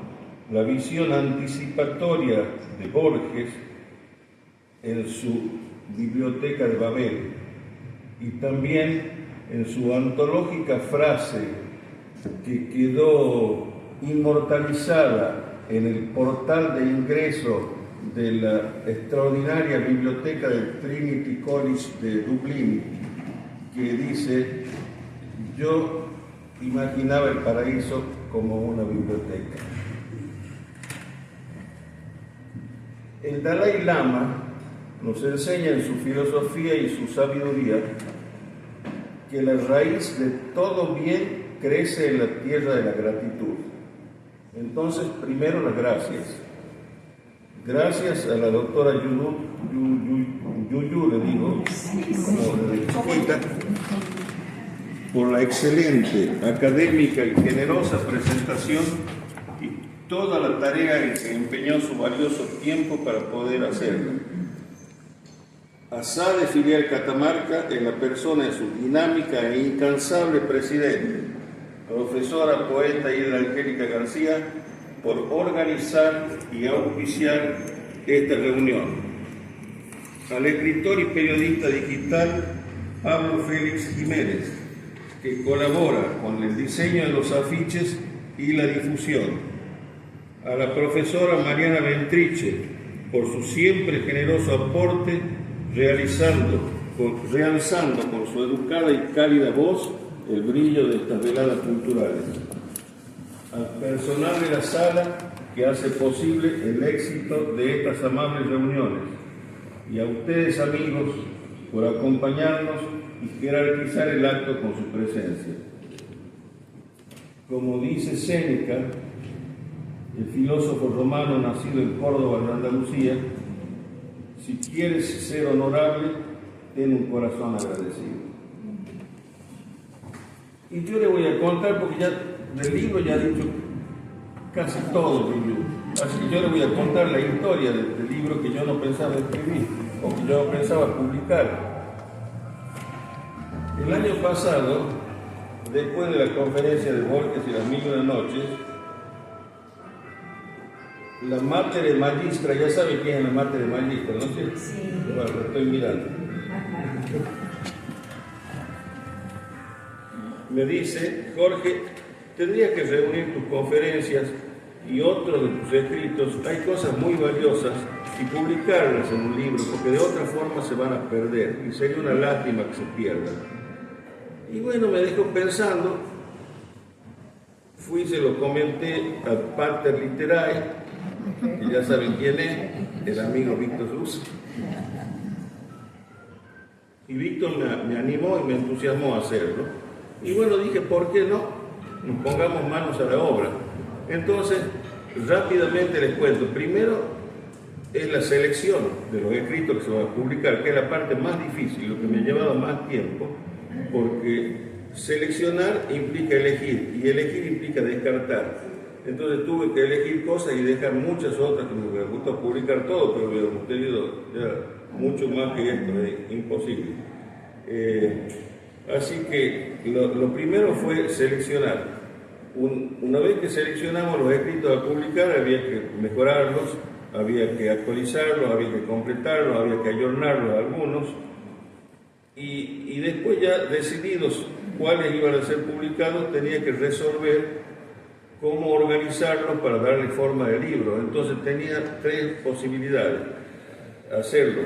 la visión anticipatoria de Borges en su Biblioteca de Babel y también en su antológica frase que quedó inmortalizada en el portal de ingreso de la extraordinaria biblioteca del Trinity College de Dublín, que dice: yo imaginaba el paraíso como una biblioteca. El Dalai Lama nos enseña en su filosofía y su sabiduría que la raíz de todo bien crece en la tierra de la gratitud. Entonces, primero las gracias. Gracias a la doctora Yuyu, le digo, por la excelente, académica y generosa presentación y toda la tarea en que empeñó su valioso tiempo para poder hacerla. A Sade Filial Catamarca, en la persona de su dinámica e incansable presidente, profesora, poeta Hilda Angélica García, por organizar y auspiciar esta reunión. Al escritor y periodista digital Pablo Félix Jiménez, que colabora con el diseño de los afiches y la difusión. A la profesora Mariana Ventriche, por su siempre generoso aporte, realzando con su educada y cálida voz el brillo de estas veladas culturales. Al personal de la sala que hace posible el éxito de estas amables reuniones, y a ustedes, amigos, por acompañarnos y jerarquizar el acto con su presencia. Como dice Séneca, el filósofo romano nacido en Córdoba, en Andalucía, si quieres ser honorable, ten un corazón agradecido. Y yo le voy a contar, porque ya del libro ya he dicho casi todo el libro. Así que yo le voy a contar la historia del libro que yo no pensaba escribir, o que yo no pensaba publicar. El año pasado, después de la conferencia de Borges y las 1001 noches, la Mater Magistra, ya sabe quién es la Mater Magistra, ¿no es cierto? Sí. Bueno, lo estoy mirando. Me dice, Jorge, tendrías que reunir tus conferencias y otros de tus escritos. Hay cosas muy valiosas y publicarlas en un libro, porque de otra forma se van a perder y sería una lástima que se pierdan. Y bueno, me dejó pensando. Fui y se lo comenté al Pater Literae, que ya saben quién es, el amigo Víctor Rus. Y Víctor me animó y me entusiasmó a hacerlo. Y bueno, dije, ¿por qué no? Nos pongamos manos a la obra. Entonces, rápidamente les cuento. Primero, es la selección de los escritos que se van a publicar, que es la parte más difícil, lo que me ha llevado más tiempo, porque seleccionar implica elegir, y elegir implica descartar. Entonces tuve que elegir cosas y dejar muchas otras que me hubiera gustado publicar todo, pero hubiéramos tenido ya mucho más que esto, es imposible. Así que lo primero fue seleccionar. Una vez que seleccionamos los escritos a publicar, había que mejorarlos, había que actualizarlos, había que completarlos, había que ayornarlos algunos, y después ya decididos cuáles iban a ser publicados, tenía que resolver cómo organizarlos para darle forma al libro. Entonces tenía tres posibilidades: hacerlo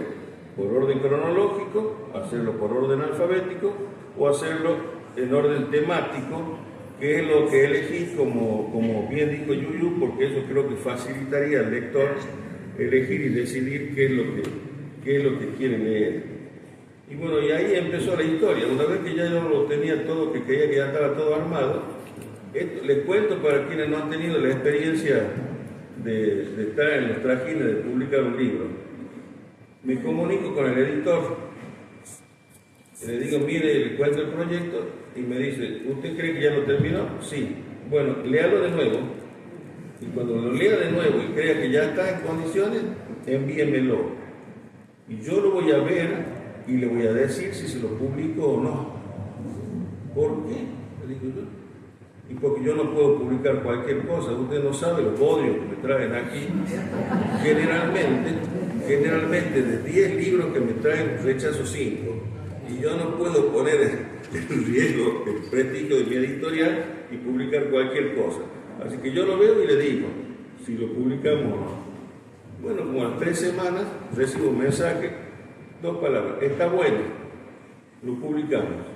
por orden cronológico, hacerlo por orden alfabético o hacerlo en orden temático, que es lo que elegí como bien dijo Yuyu, porque eso creo que facilitaría al lector elegir y decidir qué es lo que quiere leer. Y bueno, y ahí empezó la historia. Una vez que ya yo lo tenía todo, que creía que ya estaba todo armado, les cuento para quienes no han tenido la experiencia de estar en los trajines de publicar un libro. Me comunico con el editor, le digo, mire, le cuento el proyecto, y me dice, ¿usted cree que ya lo terminó? Sí. Bueno, léalo de nuevo, y cuando lo lea de nuevo y crea que ya está en condiciones, envíemelo. Y yo lo voy a ver y le voy a decir si se lo publico o no. ¿Por qué? Le digo yo. Y porque yo no puedo publicar cualquier cosa. Usted no sabe los odios que me traen aquí. Generalmente de 10 libros que me traen, rechazo 5. Y yo no puedo poner en riesgo el prestigio de mi editorial y publicar cualquier cosa. Así que yo lo veo y le digo si lo publicamos o no. Bueno, como a las 3 semanas recibo un mensaje, 2 palabras: está bueno, lo publicamos.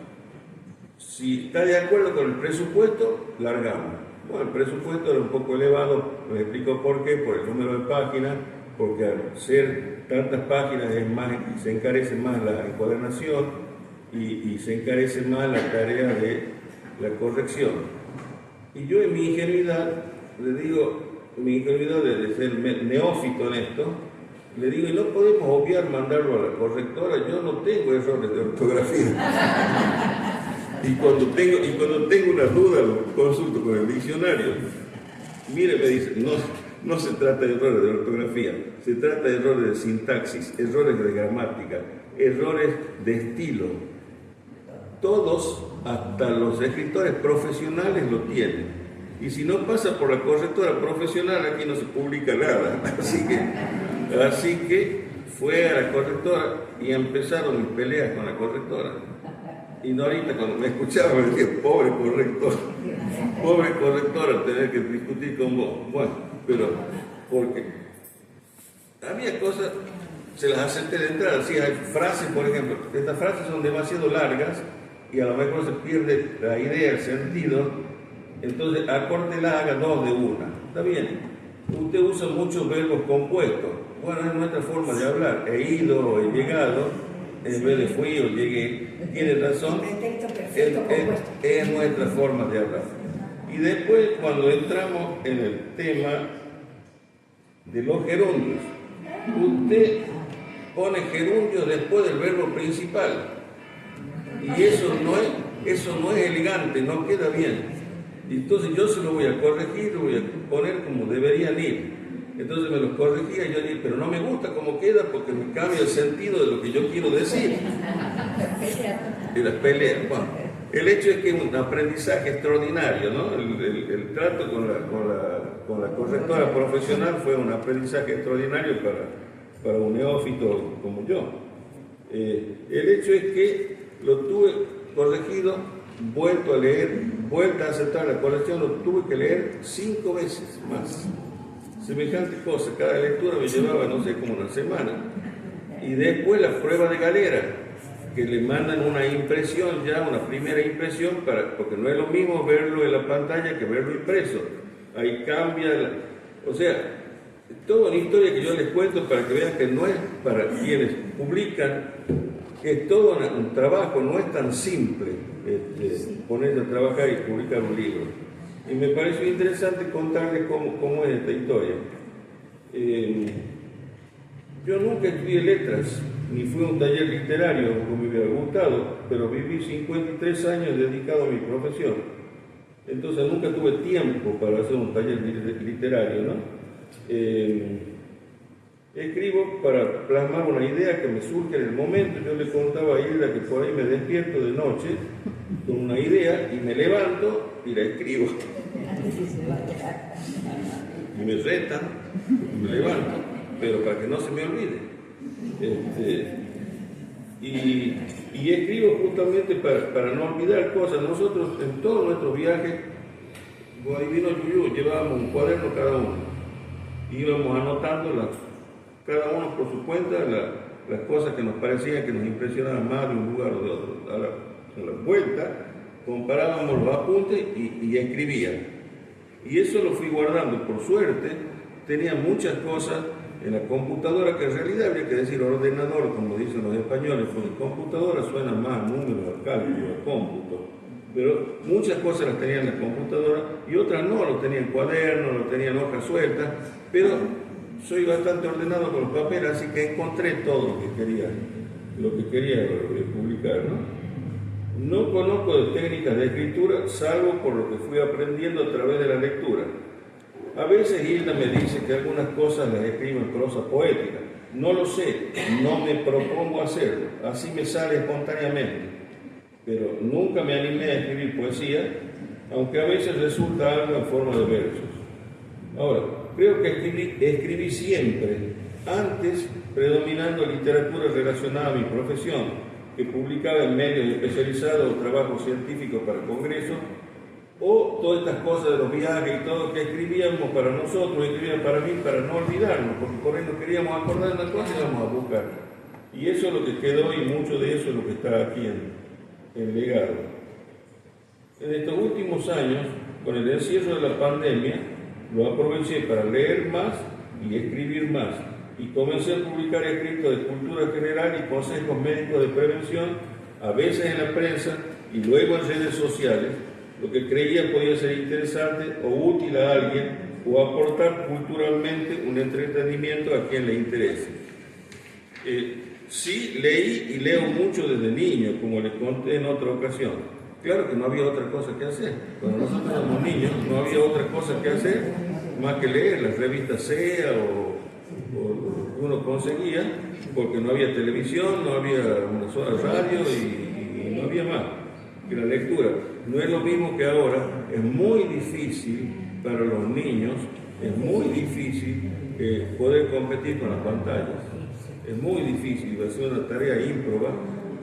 Si está de acuerdo con el presupuesto, largamos. Bueno, el presupuesto era un poco elevado, les explico por qué: por el número de páginas, porque al ser tantas páginas se encarece más la encuadernación y se encarece más la tarea de la corrección. Y yo, en mi ingenuidad, le digo, mi ingenuidad de ser neófito en esto, le digo, y no podemos obviar mandarlo a la correctora, yo no tengo errores de ortografía. Y cuando tengo una duda, lo consulto con el diccionario. Mire, me dice, no se trata de errores de ortografía, se trata de errores de sintaxis, errores de gramática, errores de estilo. Todos, hasta los escritores profesionales, lo tienen. Y si no pasa por la correctora profesional, aquí no se publica nada. Así que fue a la correctora y empezaron mis peleas con la correctora. Y Norita, cuando me escuchaba, me decía, pobre correctora, tener que discutir con vos. Bueno, pero porque había cosas, se las acepté de entrada. Sí, hay frases, por ejemplo, estas frases son demasiado largas y a lo mejor se pierde la idea, el sentido. Entonces, acórtela, haga dos de una. Está bien. Usted usa muchos verbos compuestos. Bueno, es nuestra forma de hablar. He ido, he llegado, en vez de fui o llegué. Tiene razón. Es nuestra forma de hablar. Y después, cuando entramos en el tema de los gerundios, usted pone gerundio después del verbo principal. Y eso no es elegante, no queda bien. Entonces yo se lo voy a corregir, lo voy a poner como deberían ir. Entonces me lo corregía y yo dije, pero no me gusta cómo queda porque me cambia el sentido de lo que yo quiero decir. Y las peleas. Bueno, el hecho es que es un aprendizaje extraordinario, ¿no? El trato con la correctora profesional fue un aprendizaje extraordinario para un neófito como yo. El hecho es que lo tuve corregido, vuelto a leer, vuelta a aceptar la corrección, lo tuve que leer 5 veces más. Semejante cosa, cada lectura me llevaba, no sé, como una semana. Y después la prueba de galera, que le mandan una impresión ya, una primera impresión, porque no es lo mismo verlo en la pantalla que verlo impreso. Ahí cambia, o sea, toda una historia que yo les cuento para que vean que no es para quienes publican, es todo un trabajo, no es tan simple ponerse a trabajar y publicar un libro. Y me pareció interesante contarles cómo es esta historia. Yo nunca estudié letras, ni fui a un taller literario como me hubiera gustado, pero viví 53 años dedicado a mi profesión. Entonces nunca tuve tiempo para hacer un taller literario, ¿no? Escribo para plasmar una idea que me surge en el momento. Yo le contaba a Hilda que por ahí me despierto de noche con una idea y me levanto y la escribo. Y me retan y me levanto, pero para que no se me olvide. Y escribo justamente para no olvidar cosas. Nosotros en todos nuestros viajes, cuando vino Yuyu, llevábamos un cuaderno cada uno. Íbamos anotando cada uno por su cuenta las cosas que nos parecían que nos impresionaban más de un lugar o de otro. A la vuelta comparábamos los apuntes y escribía. Y eso lo fui guardando. Por suerte, tenía muchas cosas en la computadora, que en realidad habría que decir ordenador, como dicen los españoles, porque computadora suena más a números, a cálculo, a cómputo. Pero muchas cosas las tenía en la computadora y otras no, lo tenía en cuadernos, lo tenía en hojas sueltas, pero soy bastante ordenado con los papeles, así que encontré todo lo que quería publicar, ¿no? No conozco de técnicas de escritura, salvo por lo que fui aprendiendo a través de la lectura. A veces Hilda me dice que algunas cosas las escribo en prosa poética. No lo sé, no me propongo hacerlo, así me sale espontáneamente. Pero nunca me animé a escribir poesía, aunque a veces resulta algo en forma de versos. Ahora, creo que escribí siempre, antes predominando literatura relacionada a mi profesión, que publicaba en medios especializados o trabajos científicos para congresos, o todas estas cosas de los viajes y todo que escribíamos para nosotros, escribíamos para mí, para no olvidarnos, porque por ahí nos queríamos acordar de las cosas y íbamos a buscar. Y eso es lo que quedó y mucho de eso es lo que está aquí en legado. En estos últimos años, con el encierro de la pandemia, lo aproveché para leer más y escribir más. Y comencé a publicar escritos de cultura general y consejos médicos de prevención, a veces en la prensa y luego en redes sociales, lo que creía podía ser interesante o útil a alguien o aportar culturalmente un entretenimiento a quien le interese. Sí, leí y leo mucho desde niño, como les conté en otra ocasión. Claro que no había otra cosa que hacer. Cuando nosotros éramos niños no había otra cosa que hacer más que leer las revistas SEA o uno conseguía, porque no había televisión, no había una sola radio y no había más. que la lectura. No es lo mismo que ahora, es muy difícil para los niños, es muy difícil poder competir con las pantallas. Es muy difícil, va a ser una tarea ímproba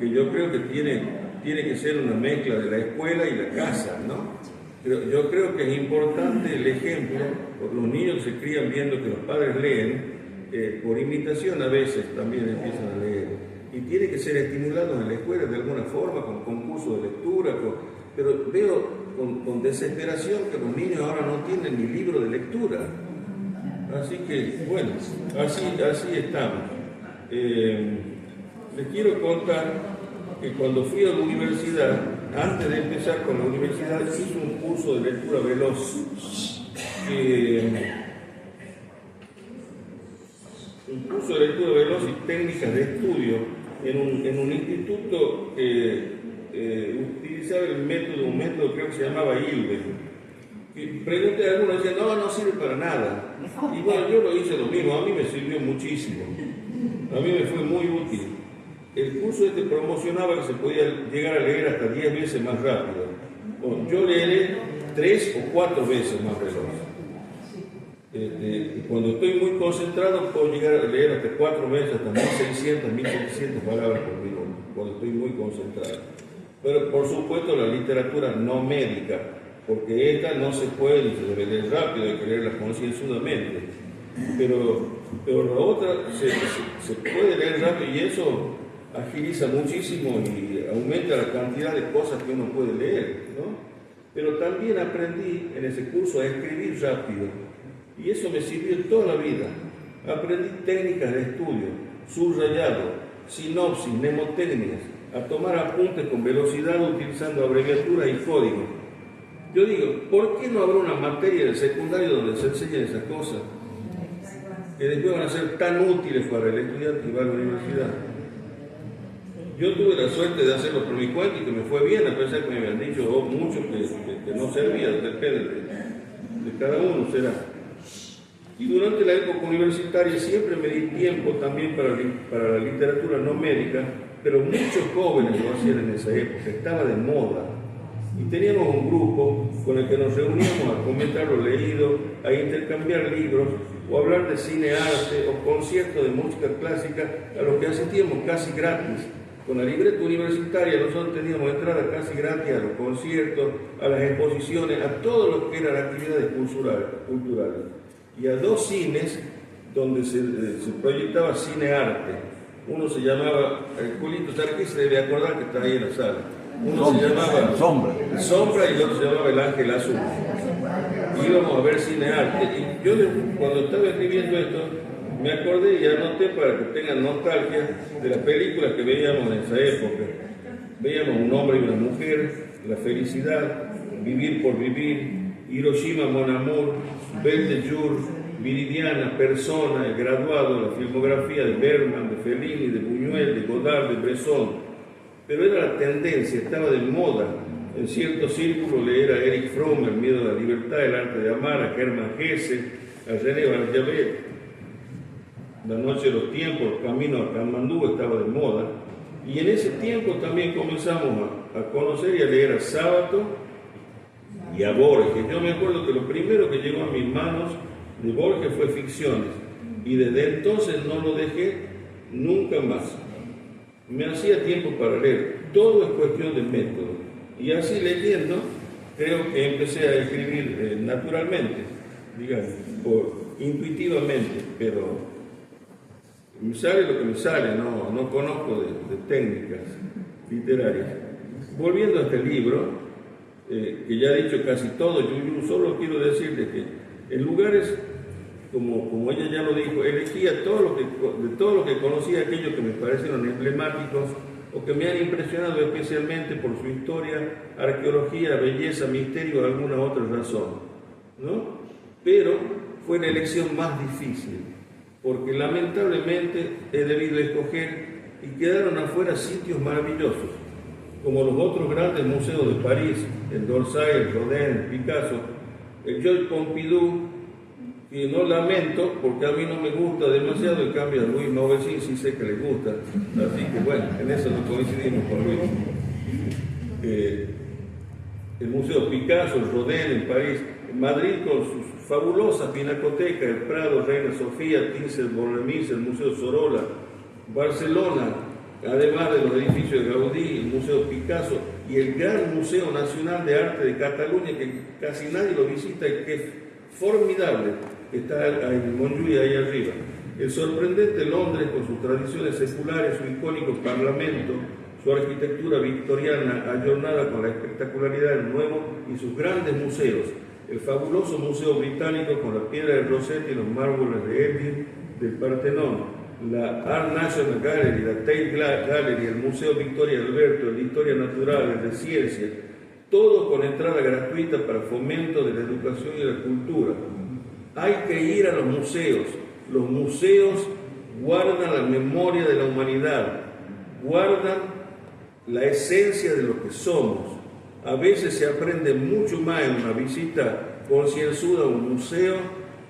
que yo creo que tiene que ser una mezcla de la escuela y la casa, ¿no? Pero yo creo que es importante el ejemplo, porque los niños se crían viendo que los padres leen, por imitación a veces también empiezan a leer, y tiene que ser estimulado en la escuela de alguna forma, con concursos de lectura, pero veo con desesperación que los niños ahora no tienen ni libro de lectura. Así que, bueno, así estamos. Les quiero contar que cuando fui a la universidad, antes de empezar con la universidad, hice un curso de lectura veloz. Un curso de lectura veloz y técnicas de estudio en un instituto que utilizaba un método creo que se llamaba Hilbert. Y pregunté a algunos y decían, no sirve para nada. Y bueno, yo lo hice lo mismo, a mí me sirvió muchísimo. A mí me fue muy útil. El curso promocionaba que se podía llegar a leer hasta 10 veces más rápido. Bueno, yo leeré 3 o 4 veces más veloz. Cuando estoy muy concentrado puedo llegar a leer hasta 4 veces, hasta 1600, 1700 palabras por minuto, cuando estoy muy concentrado. Pero por supuesto la literatura no médica, porque esta no se puede ni se debe leer rápido, hay que leerla concienzudamente. Pero la otra se puede leer rápido y eso agiliza muchísimo y aumenta la cantidad de cosas que uno puede leer, ¿no? Pero también aprendí en ese curso a escribir rápido y eso me sirvió toda la vida. Aprendí técnicas de estudio, subrayado, sinopsis, mnemotecnias, a tomar apuntes con velocidad utilizando abreviaturas y códigos. Yo digo, ¿por qué no habrá una materia del secundario donde se enseñen esas cosas? Que después van a ser tan útiles para el estudiante que va a la universidad. Yo tuve la suerte de hacerlo por mi cuenta y que me fue bien, a pesar que me habían dicho mucho que no servía, depende de cada uno será. Y durante la época universitaria siempre me di tiempo también para la literatura no médica, pero muchos jóvenes lo hacían en esa época, estaba de moda. Y teníamos un grupo con el que nos reuníamos a comentar lo leído, a intercambiar libros, o hablar de cine, arte, o conciertos de música clásica, a los que asistíamos casi gratis. Con la libreta universitaria nosotros teníamos entrada casi gratis a los conciertos, a las exposiciones, a todo lo que eran actividades culturales. Y a 2 cines donde se proyectaba cine-arte. Uno se llamaba, el Julito Tarquí se debe acordar que está ahí en la sala. Uno se llamaba Sombra y el otro se llamaba El Ángel Azul. Íbamos a ver cine-arte. Y yo cuando estaba escribiendo esto, me acordé y anoté para que tengan nostalgia de las películas que veíamos en esa época. Veíamos Un hombre y una mujer, La felicidad, Vivir por vivir, Hiroshima Mon Amour, Belle de Jour, Viridiana, Persona, El graduado, la filmografía de Bergman, de Fellini, de Buñuel, de Godard, de Bresson. Pero era la tendencia, estaba de moda en cierto círculo leer a Erich Fromm, El miedo a la libertad, El arte de amar, a Hermann Hesse, a René Barjavel. La noche de los tiempos, El camino a Katmandú estaba de moda. Y en ese tiempo también comenzamos a conocer y a leer a Sábato y a Borges. Yo me acuerdo que lo primero que llegó a mis manos de Borges fue Ficciones. Y desde entonces no lo dejé nunca más. Me hacía tiempo para leer. Todo es cuestión de método. Y así leyendo, creo que empecé a escribir naturalmente, digamos, intuitivamente, pero me sale lo que me sale, no conozco de técnicas literarias. Volviendo a este libro, que ya he dicho casi todo, yo solo quiero decirles que en lugares, como ella ya lo dijo, elegía de todo lo que conocía, aquellos que me parecieron emblemáticos o que me han impresionado especialmente por su historia, arqueología, belleza, misterio o alguna otra razón, ¿no? Pero fue la elección más difícil, porque lamentablemente he debido escoger y quedaron afuera sitios maravillosos, como los otros grandes museos de París, el d'Orsay, el Rodin, el Picasso, el Georges Pompidou, y no lamento porque a mí no me gusta demasiado, en cambio a Louis Mauvesin sí sé que le gusta, así que bueno, en eso no coincidimos con Luis. el Museo Picasso, el Rodin en París, Madrid con sus fabulosas pinacotecas, el Prado, Reina Sofía, Thyssen-Bornemisza, el Museo Sorolla, Barcelona, además de los edificios de Gaudí, el Museo Picasso y el gran Museo Nacional de Arte de Cataluña, que casi nadie lo visita y que es formidable, está en Montjuïc ahí arriba. El sorprendente Londres con sus tradiciones seculares, su icónico parlamento, su arquitectura victoriana ayornada con la espectacularidad del nuevo y sus grandes museos. El fabuloso Museo Británico con la piedra de Rossetti y los mármoles de Elgin del Partenón, la Art National Gallery, la Tate Gallery, el Museo Victoria Alberto, el de Historia Natural, el de Ciencia, todo con entrada gratuita para fomento de la educación y la cultura. Hay que ir a los museos. Los museos guardan la memoria de la humanidad, guardan la esencia de lo que somos. A veces se aprende mucho más en una visita concienzuda a un museo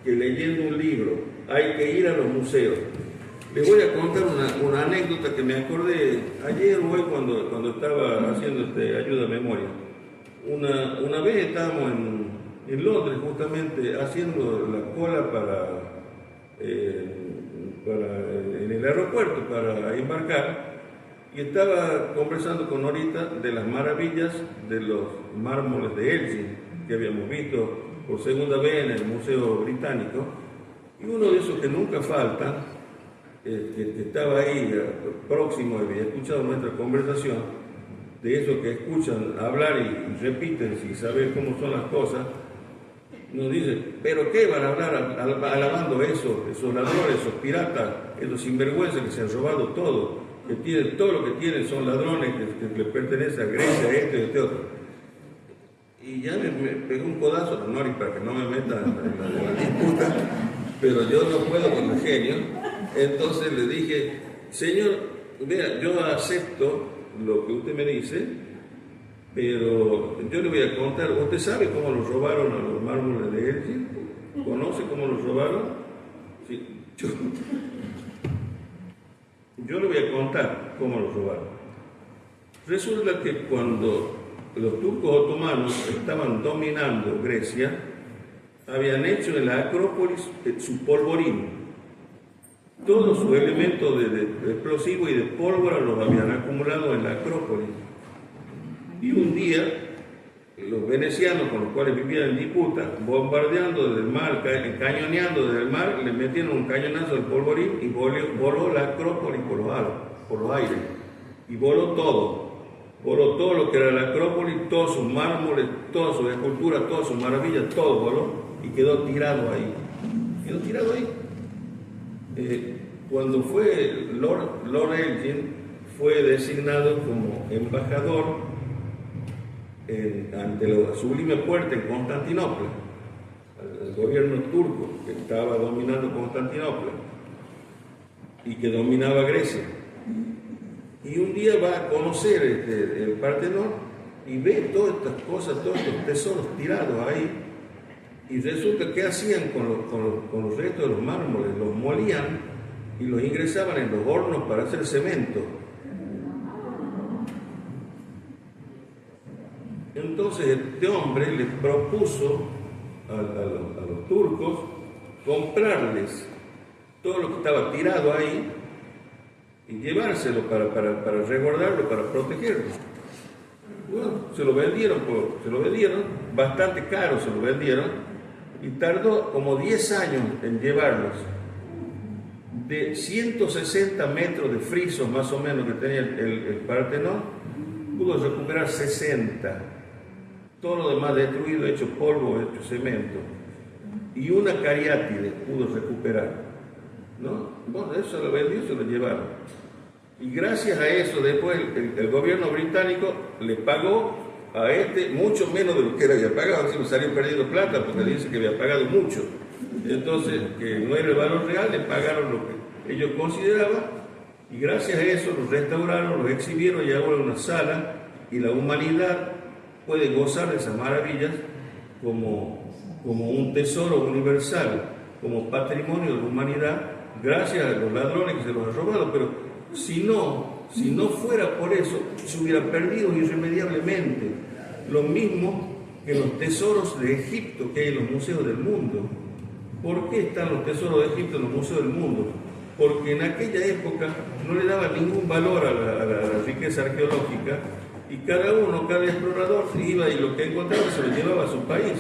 que leyendo un libro. Hay que ir a los museos. Les voy a contar una anécdota que me acordé ayer o hoy cuando estaba haciendo ayuda a memoria. Una vez estábamos en Londres justamente haciendo la cola en el aeropuerto para embarcar y estaba conversando con Norita de las maravillas de los mármoles de Elgin que habíamos visto por segunda vez en el Museo Británico, y uno de esos que nunca faltan, que estaba ahí próximo y había escuchado nuestra conversación, de esos que escuchan hablar y repiten sin saber cómo son las cosas, nos dice: ¿pero qué van a hablar alabando esos ladrones, esos piratas, esos sinvergüenzas que se han robado todo, que tienen todo lo que tienen, son ladrones que le pertenecen a Grecia, este y este otro? Y ya me pegó un codazo a Nori para que no me meta en la disputa, pero yo no puedo con el genio. Entonces le dije: señor, vea, yo acepto lo que usted me dice, pero yo le voy a contar. ¿Usted sabe cómo los robaron a los mármoles de Elgin? ¿Conoce cómo los robaron? Sí, yo le voy a contar cómo los robaron. Resulta que cuando los turcos otomanos estaban dominando Grecia, habían hecho en la Acrópolis su polvorín. Todos sus elementos de explosivo y de pólvora los habían acumulado en la Acrópolis. Y un día, los venecianos con los cuales vivían en disputa, bombardeando desde el mar, cañoneando desde el mar, le metieron un cañonazo al polvorín y voló la Acrópolis por los aires. Y voló todo lo que era la Acrópolis, todos sus mármoles, todas sus esculturas, todas sus maravillas, todo voló y quedó tirado ahí. Cuando fue Lord Elgin, fue designado como embajador ante la sublime puerta en Constantinopla, al gobierno turco que estaba dominando Constantinopla y que dominaba Grecia. Y un día va a conocer el Partenón y ve todas estas cosas, todos estos tesoros tirados ahí, y resulta que hacían con los restos de los mármoles, los molían y los ingresaban en los hornos para hacer cemento. Entonces este hombre les propuso a los turcos comprarles todo lo que estaba tirado ahí y llevárselo para resguardarlo, para protegerlo. Bueno, se lo vendieron, bastante caro se lo vendieron, y tardó como 10 años en llevarlos. De 160 metros de frisos más o menos que tenía el Partenón, pudo recuperar 60. Todo lo demás destruido, hecho polvo, hecho cemento. Y una cariátide pudo recuperar, ¿no? Bueno, eso lo vendió, se lo llevaron. Y gracias a eso, después el gobierno británico le pagó a mucho menos de lo que él había pagado. Así me salió perdiendo plata porque dice que había pagado mucho. Entonces, que no era el valor real, le pagaron lo que ellos consideraban. Y gracias a eso los restauraron, los exhibieron y ahora en una sala. Y la humanidad puede gozar de esas maravillas como un tesoro universal, como patrimonio de la humanidad, gracias a los ladrones que se los han robado. Pero si no Si no fuera por eso, se hubiera perdido irremediablemente. Lo mismo que los tesoros de Egipto que hay en los museos del mundo. ¿Por qué están los tesoros de Egipto en los museos del mundo? Porque en aquella época no le daban ningún valor a la riqueza arqueológica y cada explorador iba y lo que encontraba se lo llevaba a su país.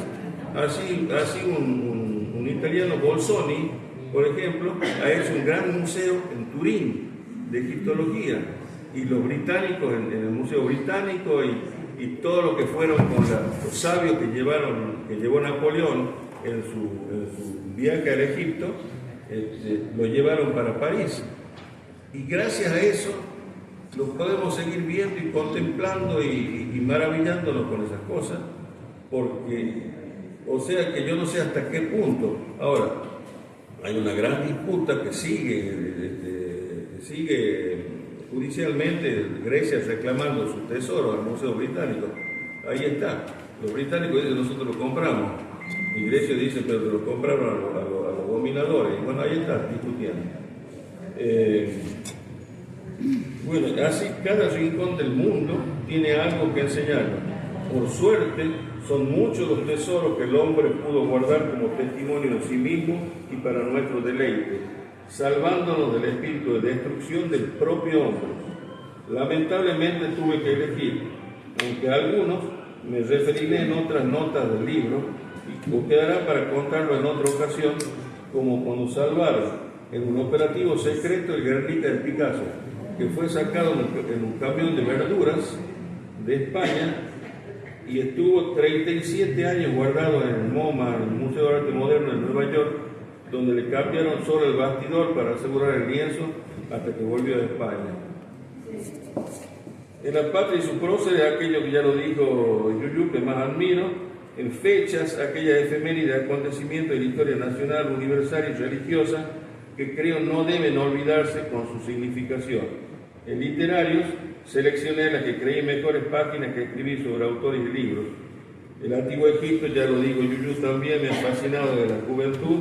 Así un italiano, Bolsoni, por ejemplo, ha hecho un gran museo en Turín de egiptología, y los británicos en el Museo Británico y todo lo que fueron con los sabios que llevó Napoleón en su viaje al Egipto, lo llevaron para París. Y gracias a eso lo podemos seguir viendo y contemplando y maravillándonos con esas cosas, porque, o sea que yo no sé hasta qué punto. Ahora, hay una gran disputa que sigue judicialmente, Grecia reclamando sus tesoros al Museo Británico. Ahí está. Los británicos dicen, nosotros lo compramos. Y Grecia dice, pero lo compraron a los dominadores. Y bueno, ahí está, discutiendo. Bueno, así cada rincón del mundo tiene algo que enseñarnos. Por suerte, son muchos los tesoros que el hombre pudo guardar como testimonio de sí mismo y para nuestro deleite, salvándonos del espíritu de destrucción del propio hombre. Lamentablemente tuve que elegir, aunque algunos me referiré en otras notas del libro, y quedará para contarlo en otra ocasión, como cuando salvaron en un operativo secreto el Guernica de Picasso, que fue sacado en un camión de verduras de España y estuvo 37 años guardado en el MoMA, el Museo de Arte Moderno en Nueva York, donde le cambiaron solo el bastidor para asegurar el lienzo hasta que volvió a España. En la patria y su prócer, aquello que ya lo dijo Yuyu, que más admiro, en fechas, aquella efeméride de acontecimientos de la historia nacional, universal y religiosa, que creo no deben olvidarse con su significación. En literarios, seleccioné las que creí mejores páginas que escribí sobre autores y libros. El Antiguo Egipto, ya lo digo Yuyu también, me ha fascinado desde la juventud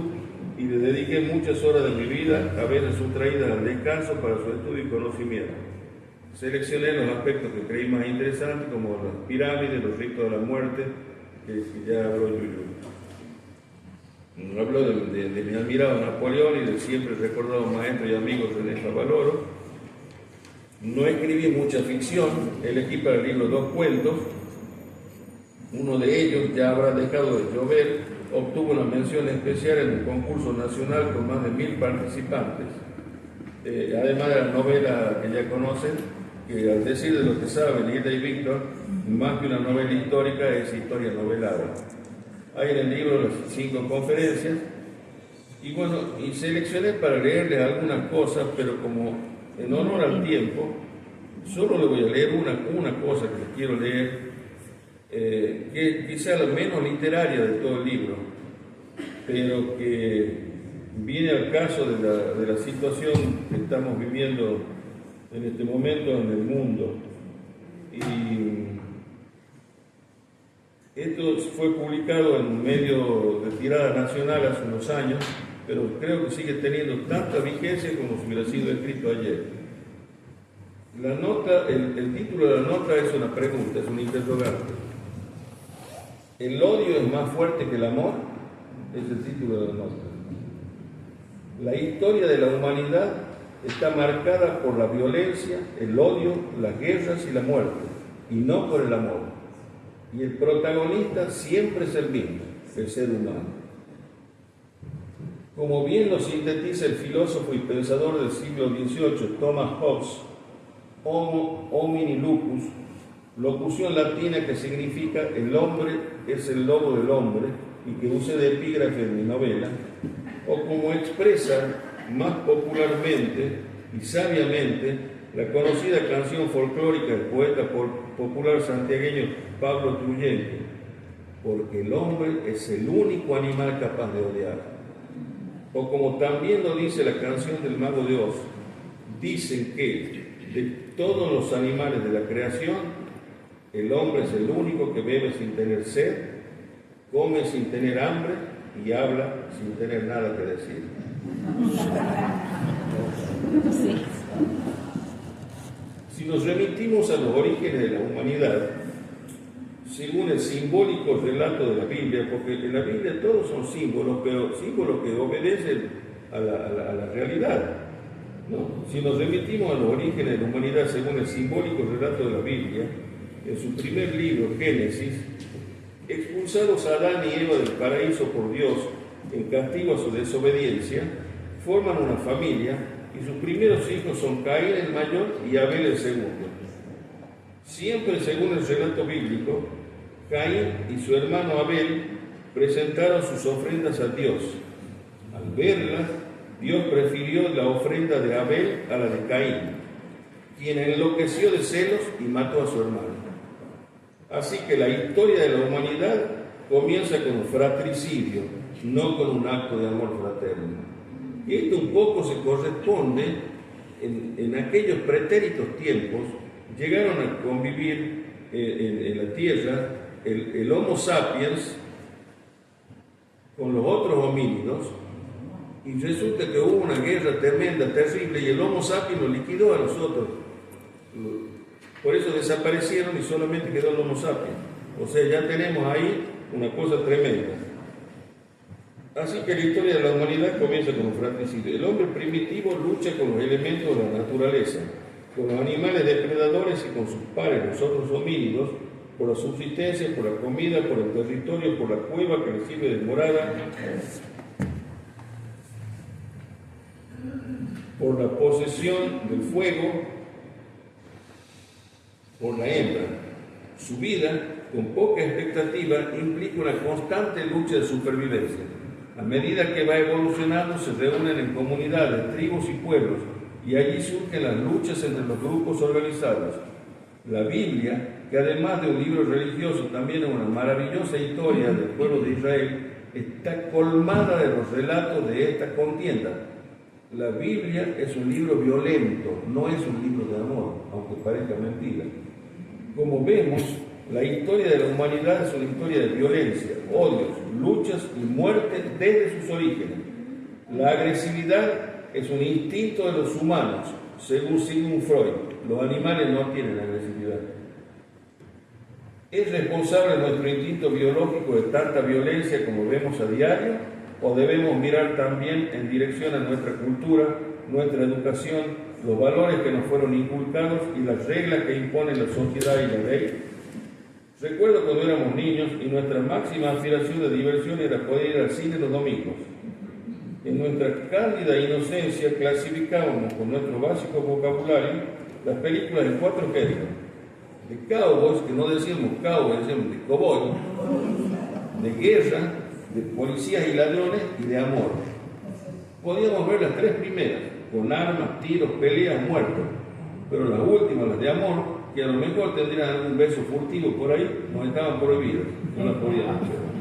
y le dediqué muchas horas de mi vida, a veces sustraídas al descanso para su estudio y conocimiento. Seleccioné los aspectos que creí más interesantes, como las pirámides, los ritos de la muerte, que ya habló Yuyu. Habló de mi admirado Napoleón y del siempre recordado maestro y amigo René Favaloro. No escribí mucha ficción, elegí para el libro 2 cuentos. Uno de ellos, Ya habrá dejado de llover, obtuvo una mención especial en un concurso nacional con más de 1000 participantes. Además de la novela que ya conocen, que al decir de lo que saben Hilda y Víctor, más que una novela histórica es historia novelada. Hay en el libro las 5 conferencias y bueno, y seleccioné para leerles algunas cosas, pero como en honor al tiempo, solo le voy a leer una cosa que les quiero leer, que quizá la menos literaria de todo el libro, pero que viene al caso de la situación que estamos viviendo en este momento en el mundo. Y esto fue publicado en un medio de tirada nacional hace unos años, pero creo que sigue teniendo tanta vigencia como si hubiera sido escrito ayer. La nota, el título de la nota es una pregunta, es un interrogante. ¿El odio es más fuerte que el amor? Es el título de la nota. La historia de la humanidad está marcada por la violencia, el odio, las guerras y la muerte, y no por el amor. Y el protagonista siempre es el mismo, el ser humano. Como bien lo sintetiza el filósofo y pensador del siglo XVIII, Thomas Hobbes, Homo homini lupus, locución latina que significa el hombre es el lobo del hombre, y que use de epígrafe en mi novela, o como expresa más popularmente y sabiamente la conocida canción folclórica del poeta popular santiagueño Pablo Truyente, porque el hombre es el único animal capaz de odiar. O como también lo dice la canción del Mago de Oz, dicen que de todos los animales de la creación, el hombre es el único que bebe sin tener sed, come sin tener hambre y habla sin tener nada que decir. Si nos remitimos a los orígenes de la humanidad, según el simbólico relato de la Biblia, porque en la Biblia todos son símbolos, pero símbolos que obedecen a la realidad, ¿no? Si nos remitimos a los orígenes de la humanidad según el simbólico relato de la Biblia, en su primer libro, Génesis, expulsados Adán y Eva del paraíso por Dios en castigo a su desobediencia, forman una familia y sus primeros hijos son Caín el mayor y Abel el segundo. Siempre según el relato bíblico, Caín y su hermano Abel presentaron sus ofrendas a Dios. Al verlas, Dios prefirió la ofrenda de Abel a la de Caín, quien enloqueció de celos y mató a su hermano. Así que la historia de la humanidad comienza con un fratricidio, no con un acto de amor fraterno. Y esto un poco se corresponde en aquellos pretéritos tiempos, llegaron a convivir en la tierra el Homo sapiens con los otros homínidos, y resulta que hubo una guerra tremenda, terrible, y el Homo sapiens lo liquidó a los otros. Por eso desaparecieron y solamente quedó el Homo sapiens. O sea, ya tenemos ahí una cosa tremenda. Así que la historia de la humanidad comienza con un fratricidio. El hombre primitivo lucha con los elementos de la naturaleza, con los animales depredadores y con sus pares, los otros homínidos, por la subsistencia, por la comida, por el territorio, por la cueva que le sirve de morada, por la posesión del fuego, por la hembra. Su vida, con poca expectativa, implica una constante lucha de supervivencia. A medida que va evolucionando, se reúnen en comunidades, tribus y pueblos, y allí surgen las luchas entre los grupos organizados. La Biblia, que además de un libro religioso, también es una maravillosa historia del pueblo de Israel, está colmada de los relatos de esta contienda. La Biblia es un libro violento, no es un libro de amor, aunque parezca mentira. Como vemos, la historia de la humanidad es una historia de violencia, odios, luchas y muerte desde sus orígenes. La agresividad es un instinto de los humanos, según Sigmund Freud. Los animales no tienen agresividad. ¿Es responsable nuestro instinto biológico de tanta violencia como vemos a diario? ¿O debemos mirar también en dirección a nuestra cultura, nuestra educación, los valores que nos fueron inculcados y las reglas que imponen la sociedad y la ley? Recuerdo cuando éramos niños y nuestra máxima aspiración de diversión era poder ir al cine los domingos. En nuestra cándida inocencia clasificábamos con nuestro básico vocabulario las películas en 4 géneros: de cowboys, que no decíamos cowboys, decíamos de cowboy, de guerra, de policías y ladrones, y de amor. Podíamos ver las 3 primeras, con armas, tiros, peleas, muertos, pero las últimas, las de amor, que a lo mejor tendrían algún beso furtivo por ahí, nos estaban prohibidas, no las podíamos ver.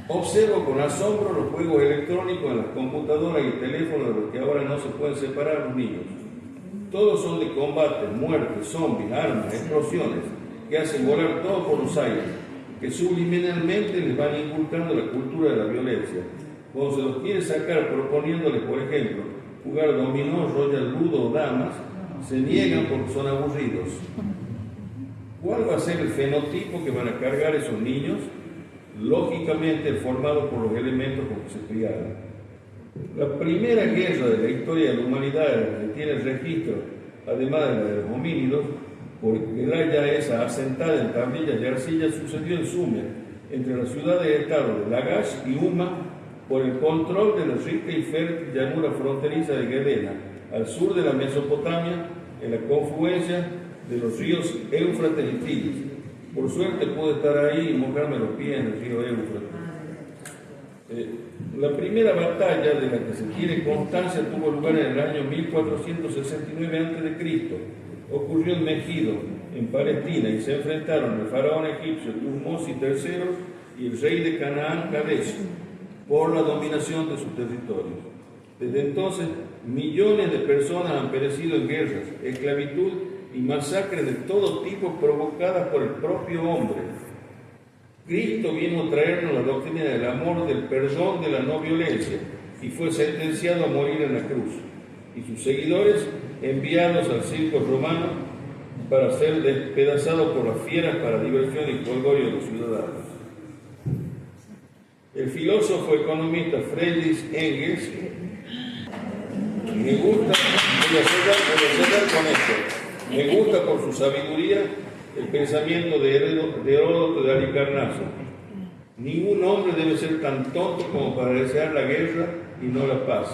Observo con asombro los juegos electrónicos en las computadoras y teléfonos de los que ahora no se pueden separar los niños. Todos son de combate, muerte, zombies, armas, explosiones, que hacen volar todo por los aires, que subliminalmente les van inculcando la cultura de la violencia. Cuando se los quiere sacar proponiéndoles, por ejemplo, jugar dominó, royal, ludo o damas, se niegan porque son aburridos. ¿Cuál va a ser el fenotipo que van a cargar esos niños? Lógicamente formado por los elementos con que se criaron. La primera guerra de la historia de la humanidad que tiene registro, además de la de los homínidos, porque ya esa asentada en tablillas de arcilla, sucedió en Sumer, entre las ciudades-estado de Lagash y Uma, por el control de la rica y fértil llanura fronteriza de Gedena, al sur de la Mesopotamia, en la confluencia de los ríos Éufrates y Tigris. Por suerte pude estar ahí y mojarme los pies en el río Éufrates. La primera batalla de la que se tiene constancia tuvo lugar en el año 1469 a.C. Ocurrió en Megido, en Palestina, y se enfrentaron el faraón egipcio Tutmosis III y el rey de Canaán, Kadesh, por la dominación de sus territorios. Desde entonces, millones de personas han perecido en guerras, esclavitud y masacres de todo tipo provocadas por el propio hombre. Cristo vino a traernos la doctrina del amor, del perdón, de la no violencia, y fue sentenciado a morir en la cruz. Y sus seguidores enviados al circo romano para ser despedazados por las fieras para diversión y jolgorio de los ciudadanos. El filósofo economista Friedrich Engels, me gusta, voy a cerrar con esto, me gusta por su sabiduría el pensamiento de Heródoto de Halicarnaso. Ningún hombre debe ser tan tonto como para desear la guerra y no la paz,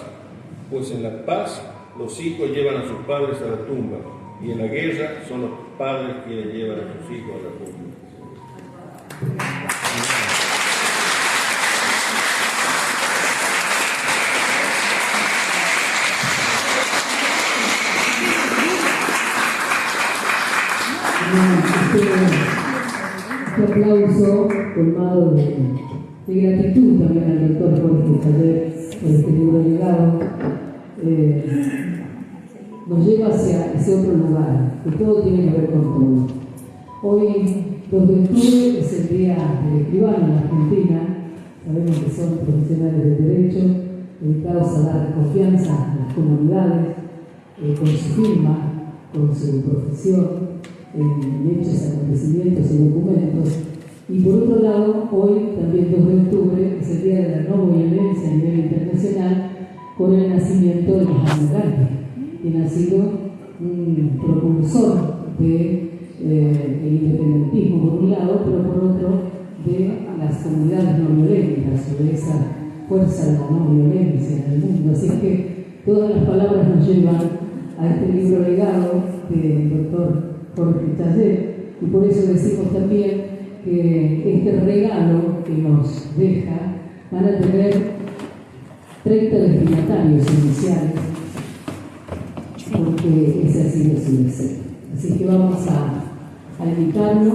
pues en la paz los hijos llevan a sus padres a la tumba y en la guerra son los padres quienes llevan a sus hijos a la tumba. Este aplauso colmado de gratitud también al doctor Jorge Challet por este libro legado nos lleva hacia ese otro lugar, que todo tiene que ver con todo. Hoy, 2 de octubre, es el Día del Escribano en la Argentina. Sabemos que son profesionales del derecho, dedicados a dar confianza a las comunidades, con su firma, con su profesión, en hechos, acontecimientos y documentos. Y por otro lado, hoy, también 2 de octubre, es el Día de la No Violencia a nivel internacional, con el nacimiento de Mahatma Gandhi, quien ha sido un propulsor del independentismo por un lado, pero por otro de las comunidades no violentas, o de esa fuerza de la no violencia en el mundo. Así es que todas las palabras nos llevan a este libro legado del doctor Jorge Challet, y por eso decimos también que este regalo que nos deja van a tener 30 destinatarios iniciales, porque ese ha sido su deseo. Así que vamos a invitarlo.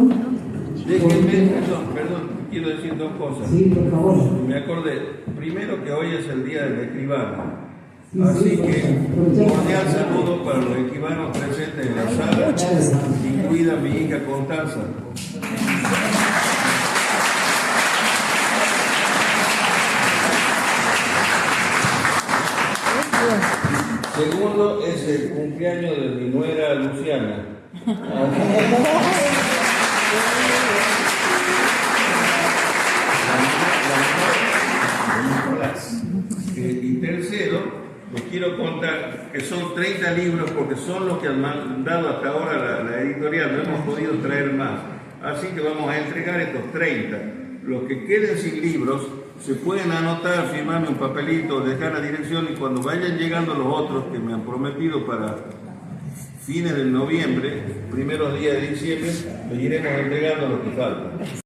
Déjenme, perdón, quiero decir 2 cosas. Sí, por favor. Me acordé, primero que hoy es el Día del Escribano. Sí, Así sí, que cordial saludo para los escribanos presentes en la sala, incluida mi hija Constanza. Segundo es el cumpleaños de mi nuera Luciana. Y tercero, les quiero contar que son 30 libros porque son los que han mandado hasta ahora la editorial, no hemos podido traer más. Así que vamos a entregar estos 30. Los que queden sin libros se pueden anotar, firmarme un papelito, dejar la dirección y cuando vayan llegando los otros que me han prometido para fines de noviembre, primeros días de diciembre, les iremos entregando lo que falta.